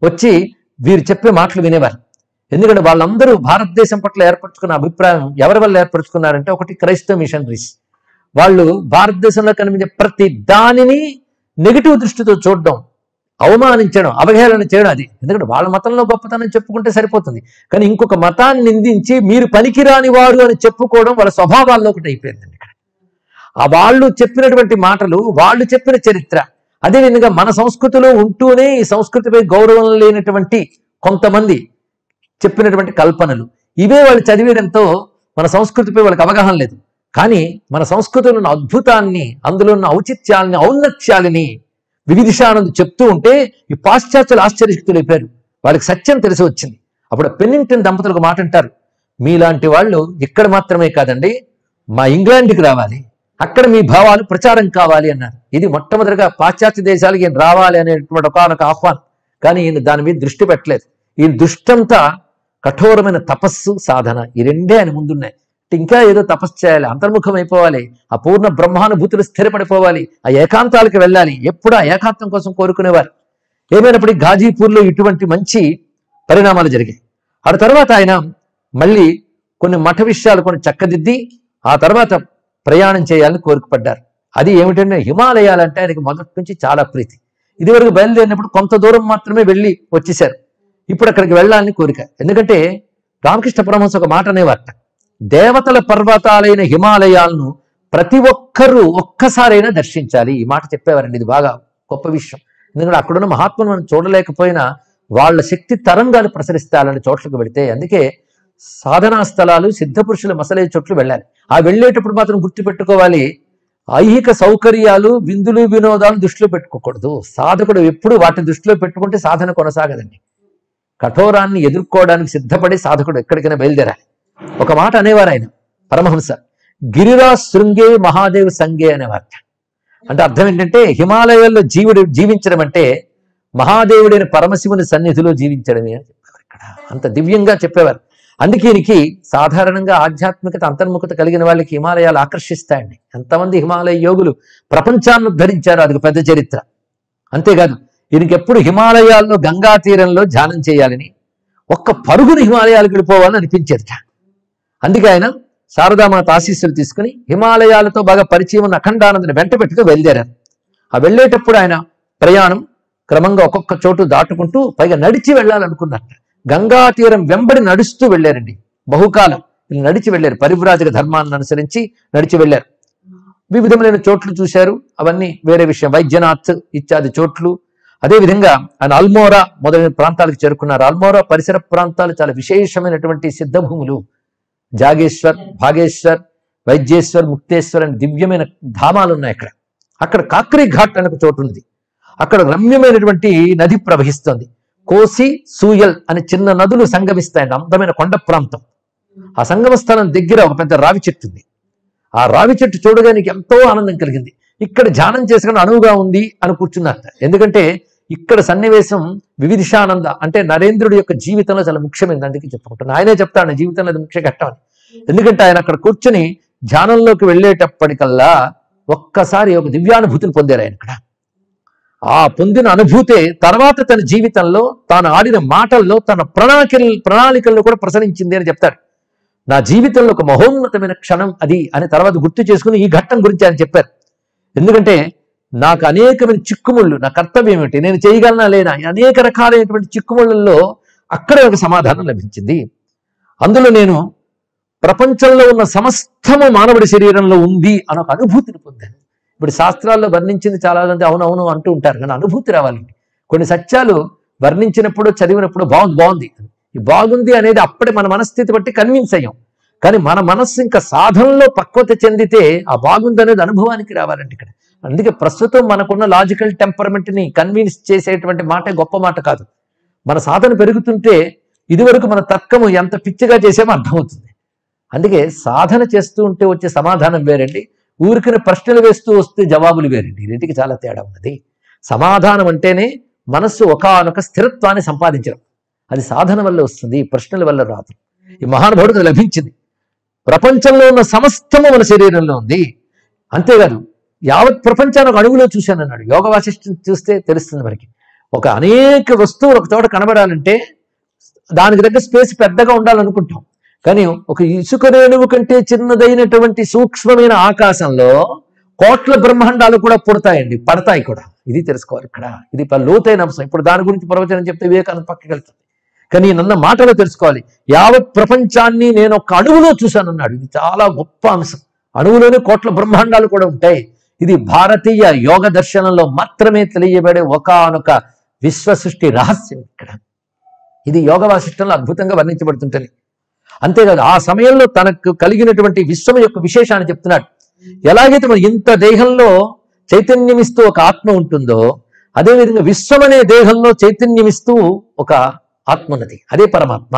వచ్చి వీరు చెప్పే మాటలు వినేవారు. ఎందుకంటే వాళ్ళందరూ భారతదేశం పట్ల ఏర్పరచుకున్న అభిప్రాయం ఎవరి వల్ల ఏర్పరచుకున్నారంటే, ఒకటి క్రైస్తవ మిషనరీస్. వాళ్ళు భారతదేశంలో కనిపించే ప్రతి దానిని నెగిటివ్ దృష్టితో చూడడం, అవమానించడం, అవహేళన చేయడం. అది ఎందుకంటే వాళ్ళ మతంలో గొప్పతనం చెప్పుకుంటే సరిపోతుంది. కానీ ఇంకొక మతాన్ని నిందించి మీరు పనికిరాని వారు అని చెప్పుకోవడం వాళ్ళ స్వభావాల్లో ఒకటి అయిపోయిందండి. ఇక్కడ ఆ వాళ్ళు చెప్పినటువంటి మాటలు, వాళ్ళు చెప్పిన చరిత్ర, అదేవిధంగా మన సంస్కృతిలో ఉంటూనే ఈ సంస్కృతిపై గౌరవం లేనటువంటి కొంతమంది చెప్పినటువంటి కల్పనలు, ఇవే వాళ్ళు చదివేయడంతో మన సంస్కృతిపై వాళ్ళకి అవగాహన లేదు. కానీ మన సంస్కృతిలో ఉన్న అద్భుతాన్ని, అందులో ఉన్న ఔచిత్యాలని, ఔన్నత్యాలని వివిధిషానందు చెప్తూ ఉంటే ఈ పాశ్చాత్యులు ఆశ్చర్యశక్తులైపోయారు. వాళ్ళకి సత్యం తెలిసి వచ్చింది. అప్పుడు పెన్నింగ్టన్ దంపతులకు మాట అంటారు, మీలాంటి వాళ్ళు ఇక్కడ మాత్రమే కాదండి, మా ఇంగ్లాండ్కి రావాలి, అక్కడ మీ భావాలు ప్రచారం కావాలి అన్నారు. ఇది మొట్టమొదటిగా పాశ్చాత్య దేశాలకి ఈయన రావాలి అనేటువంటి ఒకనొక ఆహ్వానం. కానీ ఈయన దాని మీద దృష్టి పెట్టలేదు. ఈ దృష్టంతా కఠోరమైన తపస్సు, సాధన, ఈ రెండే ఆయన ముందున్నాయి. ఇంకా ఏదో తపస్సు చేయాలి, అంతర్ముఖం అయిపోవాలి, ఆ పూర్ణ బ్రహ్మానుభూతులు స్థిరపడిపోవాలి, ఆ ఏకాంతాలకు వెళ్ళాలి. ఎప్పుడు ఆ ఏకాంతం కోసం కోరుకునేవారు. ఏమైనప్పటికీ ఘాజీపూర్లో ఇటువంటి మంచి పరిణామాలు జరిగాయి. ఆ తర్వాత ఆయన మళ్ళీ కొన్ని మఠ విషయాలు కొన్ని చక్కదిద్ది ఆ తర్వాత ప్రయాణం చేయాలని కోరికపడ్డారు. అది ఏమిటంటే హిమాలయాలంటే ఆయనకి మొదటి నుంచి చాలా ప్రీతి. ఇదివరకు బయలుదేరినప్పుడు కొంత దూరం మాత్రమే వెళ్ళి వచ్చేశారు. ఇప్పుడు అక్కడికి వెళ్ళాలని కోరిక. ఎందుకంటే రామకృష్ణ పరమహంస ఒక మాట అనేవారట, దేవతల పర్వతాలైన హిమాలయాలను ప్రతి ఒక్కరూ ఒక్కసారైనా దర్శించాలి. ఈ మాట చెప్పేవారండి. ఇది బాగా గొప్ప విషయం. ఎందుకంటే అక్కడున్న మహాత్ములు మనం చూడలేకపోయినా వాళ్ళ శక్తి తరంగాలు ప్రసరిస్తే అలాంటి చోట్లకు వెళితే. అందుకే సాధనా స్థలాలు, సిద్ధపురుషులు మసలే చోట్లు వెళ్ళాలి. ఆ వెళ్ళేటప్పుడు మాత్రం గుర్తుపెట్టుకోవాలి, ఐహిక సౌకర్యాలు, విందులు, వినోదాలు దృష్టిలో పెట్టుకోకూడదు. సాధకుడు ఎప్పుడు వాటిని దృష్టిలో పెట్టుకుంటే సాధన కొనసాగదండి. కఠోరాన్ని ఎదుర్కోవడానికి సిద్ధపడి సాధకుడు ఎక్కడికైనా బయలుదేరాలి. ఒక మాట అనేవారు ఆయన పరమహంస, గిరిరా శృంగే మహాదేవ్ సంగే అనేవారు. అంటే అర్థం ఏంటంటే హిమాలయాల్లో జీవించడం అంటే మహాదేవుడైన పరమశివుని సన్నిధిలో జీవించడమే అని చెప్పేవారు. ఇక్కడ అంత దివ్యంగా చెప్పేవారు. అందుకే ఈయనకి సాధారణంగా ఆధ్యాత్మికత, అంతర్ముఖత కలిగిన వాళ్ళకి హిమాలయాలు ఆకర్షిస్తాయండి. ఎంతమంది హిమాలయ యోగులు ప్రపంచాన్ని ఉద్ధరించారు, అది పెద్ద చరిత్ర. అంతేకాదు ఈయనకి ఎప్పుడు హిమాలయాల్లో గంగా తీరంలో ధ్యానం చేయాలని, ఒక్క పరుగుని హిమాలయాలకు వెళ్ళిపోవాలని అనిపించేదట. అందుకే ఆయన శారదామాత ఆశీస్సులు తీసుకుని హిమాలయాలతో బాగా పరిచయం ఉన్న అఖండానందని వెంట పెట్టుకు బయలుదేరారు. ఆ వెళ్ళేటప్పుడు ఆయన ప్రయాణం క్రమంగా ఒక్కొక్క చోటు దాటుకుంటూ పైగా నడిచి వెళ్ళాలనుకున్నట్ట. గంగా తీరం వెంబడి నడుస్తూ వెళ్ళారండి. బహుకాలం నడిచి వెళ్ళారు. పరివ్రాజక ధర్మాన్ని అనుసరించి నడిచి వెళ్ళారు. వివిధమైన చోట్లు చూశారు. అవన్నీ వేరే విషయం. వైద్యనాథ్ ఇత్యాది చోట్లు. అదేవిధంగా ఆయన అల్మోరా మొదలైన ప్రాంతాలకు చేరుకున్నారు. అల్మోరా పరిసర ప్రాంతాలు చాలా విశేషమైనటువంటి సిద్ధభూములు. జాగేశ్వర్, భాగేశ్వర్, వైద్యేశ్వర్, ముక్తేశ్వర్ అని దివ్యమైన ధామాలు ఉన్నాయి అక్కడ. అక్కడ కాక్రీ ఘాట్ అనే ఒక చోటు ఉంది. అక్కడ రమ్యమైనటువంటి నది ప్రవహిస్తుంది. కోసి, సూయల్ అనే చిన్న నదులు సంగమిస్తాయండి. అందమైన కొండ ప్రాంతం. ఆ సంగమ స్థలం దగ్గర ఒక పెద్ద రావి చెట్టు ఉంది. ఆ రావి చెట్టు చూడగానే ఎంతో ఆనందం కలిగింది. ఇక్కడ ధ్యానం చేసుకుని అనువుగా ఉంది అని కూర్చున్నారట. ఎందుకంటే ఇక్కడ సన్నివేశం వివిధిషానంద అంటే నరేంద్రుడి యొక్క జీవితంలో చాలా ముఖ్యమైనది. అందుకే చెప్పుకుంటున్నాను. ఆయనే చెప్తాను జీవితంలో అది ముఖ్య ఘట్టం అని. ఎందుకంటే ఆయన అక్కడ కూర్చుని ధ్యానంలోకి వెళ్ళేటప్పటికల్లా ఒక్కసారి ఒక దివ్యానుభూతిని పొందారు ఆయన. ఇక్కడ ఆ పొందిన అనుభూతే తర్వాత తన జీవితంలో తాను ఆడిన మాటల్లో, తన ప్రణాళికల్లో కూడా ప్రసరించింది అని చెప్తాడు. నా జీవితంలో ఒక మహోన్నతమైన క్షణం అది అని తర్వాత గుర్తు చేసుకుని ఈ ఘట్టం గురించి ఆయన చెప్పారు. ఎందుకంటే నాకు అనేకమైన చిక్కుముళ్ళు, నా కర్తవ్యం ఏమిటి, నేను చేయగలనా లేనా, అనేక రకాలైనటువంటి చిక్కుముళ్ళల్లో అక్కడే ఒక సమాధానం లభించింది. అందులో నేను ప్రపంచంలో ఉన్న సమస్తము మానవుడి శరీరంలో ఉంది అని ఒక అనుభూతిని పొందాను. ఇప్పుడు శాస్త్రాల్లో వర్ణించింది చాలా మంది అవునవును అంటూ ఉంటారు, కానీ అనుభూతి రావాలండి. కొన్ని సత్యాలు వర్ణించినప్పుడు, చదివినప్పుడు బాగుంది, ఈ బాగుంది అనేది అప్పుడే మన మనస్థితి బట్టి కన్విన్స్ అయ్యాం. కానీ మన మనస్సు ఇంకా సాధనలో పక్వత చెందితే ఆ బాగుంది అనేది అనుభవానికి రావాలండి ఇక్కడ. అందుకే ప్రస్తుతం మనకున్న లాజికల్ టెంపర్మెంట్ని కన్విన్స్ చేసేటువంటి మాట గొప్ప మాట కాదు. మన సాధన పెరుగుతుంటే ఇదివరకు మన తర్కము ఎంత పిచ్చిగా చేసేమో అర్థమవుతుంది. అందుకే సాధన చేస్తూ ఉంటే వచ్చే సమాధానం వేరండి, ఊరికిన ప్రశ్నలు వేస్తూ వస్తే జవాబులు వేరండి. రెంటికి చాలా తేడా ఉన్నది. సమాధానం అంటేనే మనస్సు ఒకానొక స్థిరత్వాన్ని సంపాదించడం. అది సాధన వల్ల వస్తుంది, ప్రశ్నల వల్ల రాదు. ఈ మహానుభావుడికి లభించింది. ప్రపంచంలో ఉన్న సమస్తము మన శరీరంలో ఉంది. అంతేకాదు యావత్ ప్రపంచాన్ని ఒక అణువులో చూశానన్నాడు. యోగ వాసిష్ఠం చూస్తే తెలుస్తుంది మనకి. ఒక అనేక వస్తువులు ఒక చోట కనబడాలంటే దానికి దగ్గర స్పేస్ పెద్దగా ఉండాలనుకుంటాం. కానీ ఒక ఇసుక రేణువు కంటే చిన్నదైనటువంటి సూక్ష్మమైన ఆకాశంలో కోట్ల బ్రహ్మాండాలు కూడా పుడతాయండి, పడతాయి కూడా. ఇది తెలుసుకోవాలి ఇక్కడ. ఇది లోతైన అంశం. ఇప్పుడు దాని గురించి ప్రవచనం చెప్తే వివేకానంద పక్కకి వెళ్తుంది. కానీ నన్న మాటలో తెలుసుకోవాలి. యావత్ ప్రపంచాన్ని నేను ఒక అణువులో చూశానన్నాడు. ఇది చాలా గొప్ప అంశం. అణువులోనే కోట్ల బ్రహ్మాండాలు కూడా ఉంటాయి. ఇది భారతీయ యోగ దర్శనంలో మాత్రమే తెలియబడే ఒకానొక విశ్వ సృష్టి రహస్యం ఇక్కడ. ఇది యోగ వాసిష్టంలో అద్భుతంగా వర్ణించబడుతుంటుంది. అంతేకాదు ఆ సమయంలో తనకు కలిగినటువంటి విశ్వం యొక్క విశేషాన్ని చెప్తున్నాడు. ఎలాగైతే మన ఇంత దేహంలో చైతన్యమిస్తూ ఒక ఆత్మ ఉంటుందో, అదేవిధంగా విశ్వం అనే దేహంలో చైతన్యమిస్తూ ఒక ఆత్మ ఉన్నది, అదే పరమాత్మ.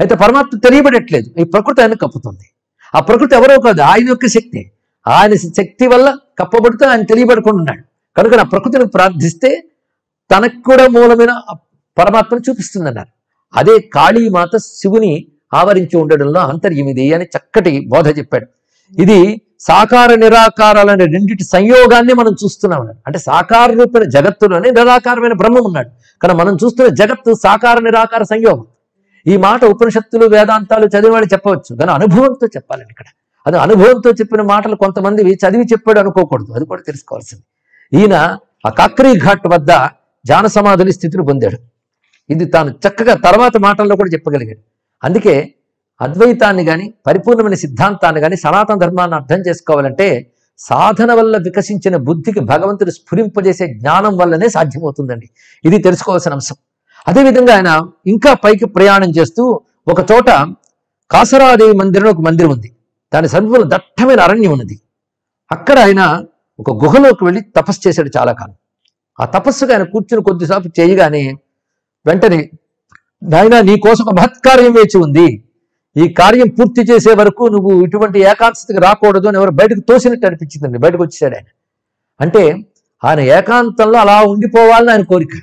అయితే పరమాత్మ తెలియబడట్లేదు, ఈ ప్రకృతి ఆయన కప్పుతుంది. ఆ ప్రకృతి ఎవరో కాదు, ఆయన యొక్క శక్తి. ఆయన శక్తి వల్ల కప్పబడుతూ ఆయన తెలియబడకుండా ఉన్నాడు. కనుక నా ప్రకృతిని ప్రార్థిస్తే తనకు కూడా మూలమైన పరమాత్మను చూపిస్తుందన్నారు. అదే కాళీమాత శివుని ఆవరించి ఉండడంలో అంతర్యం ఇది అని చక్కటి బోధ చెప్పాడు. ఇది సాకార నిరాకారాలనే రెండింటి సంయోగాన్ని మనం చూస్తున్నాం అన్నాడు. అంటే సాకార రూపమైన జగత్తులోనే నిరాకారమైన బ్రహ్మం ఉన్నాడు. కానీ మనం చూస్తున్న జగత్తు సాకార నిరాకార సంయోగం. ఈ మాట ఉపనిషత్తులు వేదాంతాలు చదివివాడు చెప్పవచ్చు, కానీ అనుభవంతో చెప్పాలండి ఇక్కడ. అది అనుభవంతో చెప్పిన మాటలు కొంతమంది చదివి చెప్పాడు అనుకోకూడదు, అది కూడా తెలుసుకోవాల్సింది. ఈయన ఆ కాక్రీ ఘాట్ వద్ద ధ్యాన సమాధుల స్థితిని పొందాడు. ఇది తాను చక్కగా తర్వాత మాటల్లో కూడా చెప్పగలిగాడు. అందుకే అద్వైతాన్ని కానీ పరిపూర్ణమైన సిద్ధాంతాన్ని కానీ సనాతన ధర్మాన్ని అర్థం చేసుకోవాలంటే సాధన వల్ల వికసించిన బుద్ధికి భగవంతుడు స్ఫురింపజేసే జ్ఞానం వల్లనే సాధ్యమవుతుందండి. ఇది తెలుసుకోవాల్సిన అంశం. అదేవిధంగా ఆయన ఇంకా పైకి ప్రయాణం చేస్తూ ఒక చోట కాసరాదేవి మందిరం, ఒక మందిరం ఉంది. దాని సమీపంలో దట్టమైన అరణ్యం ఉన్నది. అక్కడ ఆయన ఒక గుహలోకి వెళ్ళి తపస్సు చేశాడు చాలా కాలం. ఆ తపస్సుగా ఆయన కూర్చుని కొద్దిసేపు చేయగానే వెంటనే, నాయనా నీ కోసం ఒక మహత్కార్యం వేచి ఉంది, ఈ కార్యం పూర్తి చేసే వరకు నువ్వు ఇటువంటి ఏకాంతస్థితికి రాకూడదు అని ఎవరు బయటకు తోసినట్టు అనిపించిందండి. బయటకు వచ్చేసాడు ఆయన. అంటే ఆయన ఏకాంతంలో అలా ఉండిపోవాలని ఆయన కోరిక,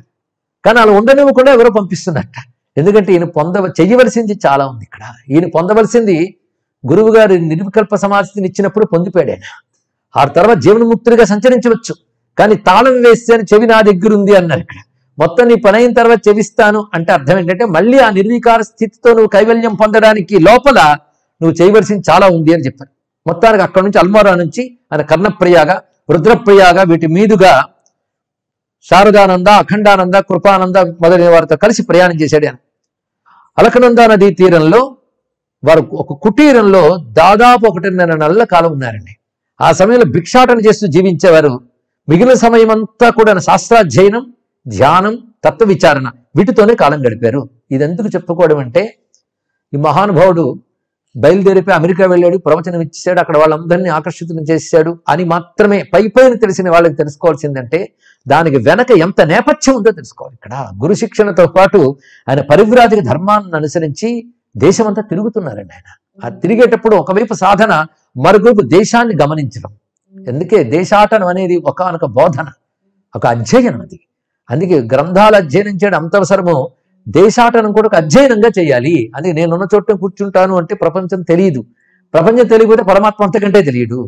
కానీ అలా ఉండనివ్వకుండా ఎవరో పంపిస్తున్నట్ట. ఎందుకంటే ఈయన చెయ్యవలసింది చాలా ఉంది ఇక్కడ. ఈయన పొందవలసింది గురువు గారి నిర్వికల్ప సమాధిని ఇచ్చినప్పుడు పొందిపోయాడు ఆయన. ఆ తర్వాత జీవన్ముక్తుడిగా సంచరించవచ్చు, కానీ తాళం వేస్తే అని చెవి నా దగ్గర ఉంది అన్నారు ఇక్కడ. మొత్తం నీ పని అయిన తర్వాత చెవిస్తాను అంటే అర్థం ఏంటంటే మళ్ళీ ఆ నిర్వికార స్థితితో నువ్వు కైవల్యం పొందడానికి లోపల నువ్వు చేయవలసింది చాలా ఉంది అని చెప్పారు. మొత్తానికి అక్కడ నుంచి అల్మోరా నుంచి ఆయన కర్ణప్రయాగ, రుద్రప్రయాగ వీటి మీదుగా శారదానంద, అఖండానంద, కృపానంద మొదలైన వారితో కలిసి ప్రయాణం చేశాడు ఆయన. అలకనంద నదీ తీరంలో వారు ఒక కుటీరంలో దాదాపు 1.5 నెలల కాలం ఉన్నారండి. ఆ సమయంలో భిక్షాటన చేస్తూ జీవించేవారు. మిగిలిన సమయం అంతా కూడా శాస్త్రాధ్యయనం, ధ్యానం, తత్వ విచారణ వీటితోనే కాలం గడిపారు. ఇది ఎందుకు చెప్పుకోవడం అంటే, ఈ మహానుభావుడు బయలుదేరిపోయి అమెరికా వెళ్ళాడు, ప్రవచనం ఇచ్చాడు, అక్కడ వాళ్ళందరినీ ఆకర్షితులను చేశాడు అని మాత్రమే పైపైన తెలిసిన వాళ్ళకి తెలుసుకోవాల్సిందంటే దానికి వెనక ఎంత నేపథ్యం ఉందో తెలుసుకోవాలి. ఇక్కడ గురు శిక్షణతో పాటు ఆయన పరివ్రాజక ధర్మాన్ని అనుసరించి దేశమంతా తిరుగుతున్నారండి ఆయన. ఆ తిరిగేటప్పుడు ఒకవైపు సాధన, మరోవైపు దేశాన్ని గమనించడం. అందుకే దేశాటనం అనేది ఒకానొక బోధన, ఒక అధ్యయనం. అది అందుకే గ్రంథాలు అధ్యయనం చేయడం అంత అవసరమో దేశాటనం కూడా ఒక అధ్యయనంగా చేయాలి. అది నేనున్న చోట కూర్చుంటాను అంటే ప్రపంచం తెలియదు, ప్రపంచం తెలియకపోతే పరమాత్మ అంతకంటే తెలియదు.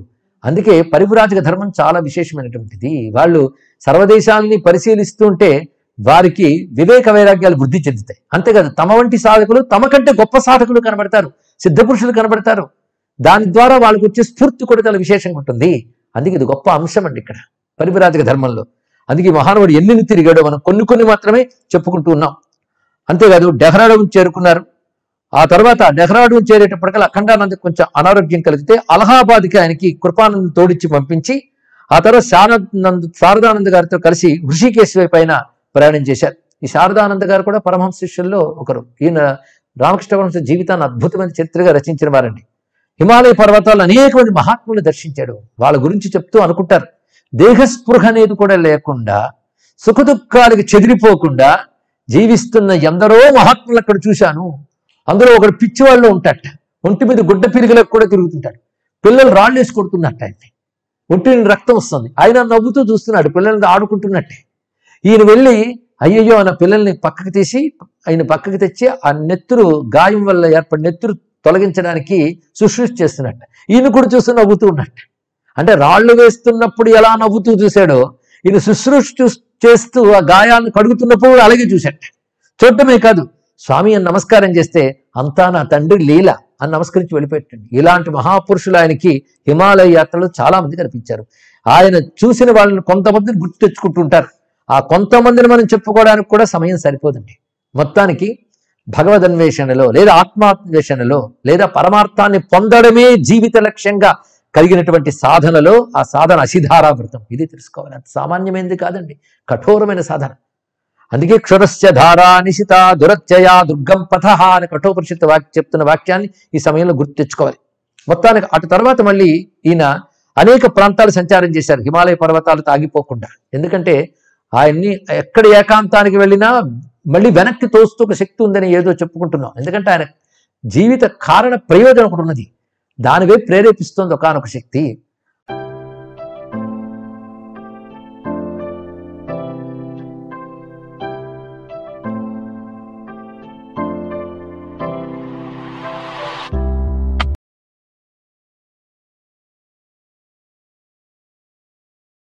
అందుకే పరివ్రాజక ధర్మం చాలా విశేషమైనటువంటిది. వాళ్ళు సర్వదేశాలని పరిశీలిస్తుంటే వారికి వివేక వైరాగ్యాలు వృద్ధి చెందుతాయి. అంతేకాదు తమ వంటి సాధకులు, తమ కంటే గొప్ప సాధకులు కనబడతారు, సిద్ధపురుషులు కనబడతారు. దాని ద్వారా వాళ్ళకి వచ్చే స్ఫూర్తి కూడా చాలా విశేషంగా ఉంటుంది. అందుకే ఇది గొప్ప అంశం అండి ఇక్కడ పరివ్రాజక ధర్మంలో. అందుకే మహానుభావుడు ఎన్ని తిరిగాడో మనం కొన్ని మాత్రమే చెప్పుకుంటూ ఉన్నాం. అంతేకాదు డెహ్రాడూన్ చేరుకున్నారు. ఆ తర్వాత డెహ్రాడూన్ చేరేటప్పటికల్లా అఖండానంద కొంచెం అనారోగ్యం కలిగితే అలహాబాద్కి ఆయనకి కృపానంద్ తోడిచ్చి పంపించి ఆ తర్వాత శారదానంద గారితో కలిసి హృషికేశ్ పైన ప్రయాణం చేశారు. ఈ శారదానంద గారు కూడా పరమహంస శిష్యుల్లో ఒకరు. ఈయన రామకృష్ణ పరమహంస జీవితాన్ని అద్భుతమైన చరిత్రగా రచించిన వారండి. హిమాలయ పర్వతాలు అనేక మంది మహాత్ములు దర్శించాడు. వాళ్ళ గురించి చెప్తూ అనుకుంటారు, దేహస్పృహ అనేది కూడా లేకుండా సుఖదుఖాలకి చెదిరిపోకుండా జీవిస్తున్న ఎందరో మహాత్ములు అక్కడ చూశాను. అందులో ఒకడు పిచ్చివాళ్ళు ఉంటాట, ఒంటి మీద గుడ్డ పిరిగలకు కూడా తిరుగుతుంటాడు. పిల్లలు రాళ్ళు వేసి కొడుతున్నట్ట, ఆయన్ని ఒంటి రక్తం వస్తుంది, ఆయన నవ్వుతూ చూస్తున్నాడు పిల్లల్ని ఆడుకుంటున్నట్టే. ఈయన వెళ్ళి అయ్యయ్యో అన్న పిల్లల్ని పక్కకి తీసి ఆయన పక్కకి తెచ్చి ఆ నెత్తురు గాయం వల్ల ఏర్పడిన నెత్తురు తొలగించడానికి శుశ్రూష చేస్తున్నట్ట. ఈయన కూడా చూస్తూ నవ్వుతూ ఉన్నట్టు. అంటే రాళ్లు వేస్తున్నప్పుడు ఎలా నవ్వుతూ చూశాడో ఈయన శుశ్రూష చేస్తూ ఆ గాయాలను కడుగుతున్నప్పుడు కూడా అలాగే చూశాట. చూడటమే కాదు, స్వామి అని నమస్కారం చేస్తే అంతా నా తండ్రి లీల అని నమస్కరించి వెళ్ళిపెట్టండి. ఇలాంటి మహాపురుషులు ఆయనకి హిమాలయ యాత్రలో చాలా మంది కనిపించారు. ఆయన చూసిన వాళ్ళని కొంతమందిని గుర్తు తెచ్చుకుంటుంటారు. ఆ కొంతమందిని మనం చెప్పుకోవడానికి కూడా సమయం సరిపోదండి. మొత్తానికి భగవదన్వేషణలో లేదా ఆత్మాన్వేషణలో లేదా పరమార్థాన్ని పొందడమే జీవిత లక్ష్యంగా కలిగినటువంటి సాధనలో ఆ సాధన అసిధారా వ్రతం. ఇది తెలుసుకోవాలి. అంత సామాన్యమైనది కాదండి, కఠోరమైన సాధన. అందుకే క్షురస్య ధారా నిశిత దురత్యయా దుర్గం పథ అని కఠోపనిషత్తు చెప్తున్న వాక్యాన్ని ఈ సమయంలో గుర్తు తెచ్చుకోవాలి. మొత్తానికి అటు తర్వాత మళ్ళీ ఈయన అనేక ప్రాంతాలు సంచారం చేశారు, హిమాలయ పర్వతాలు తాగిపోకుండా. ఎందుకంటే ఆయన్ని ఎక్కడ ఏకాంతానికి వెళ్ళినా మళ్ళీ వెనక్కి తోస్తూ ఒక శక్తి ఉందని ఏదో చెప్పుకుంటున్నాం. ఎందుకంటే ఆయన జీవిత కారణ ప్రయోజనం ఒకటి ఉన్నది, దానివే ప్రేరేపిస్తోంది ఒకానొక శక్తి.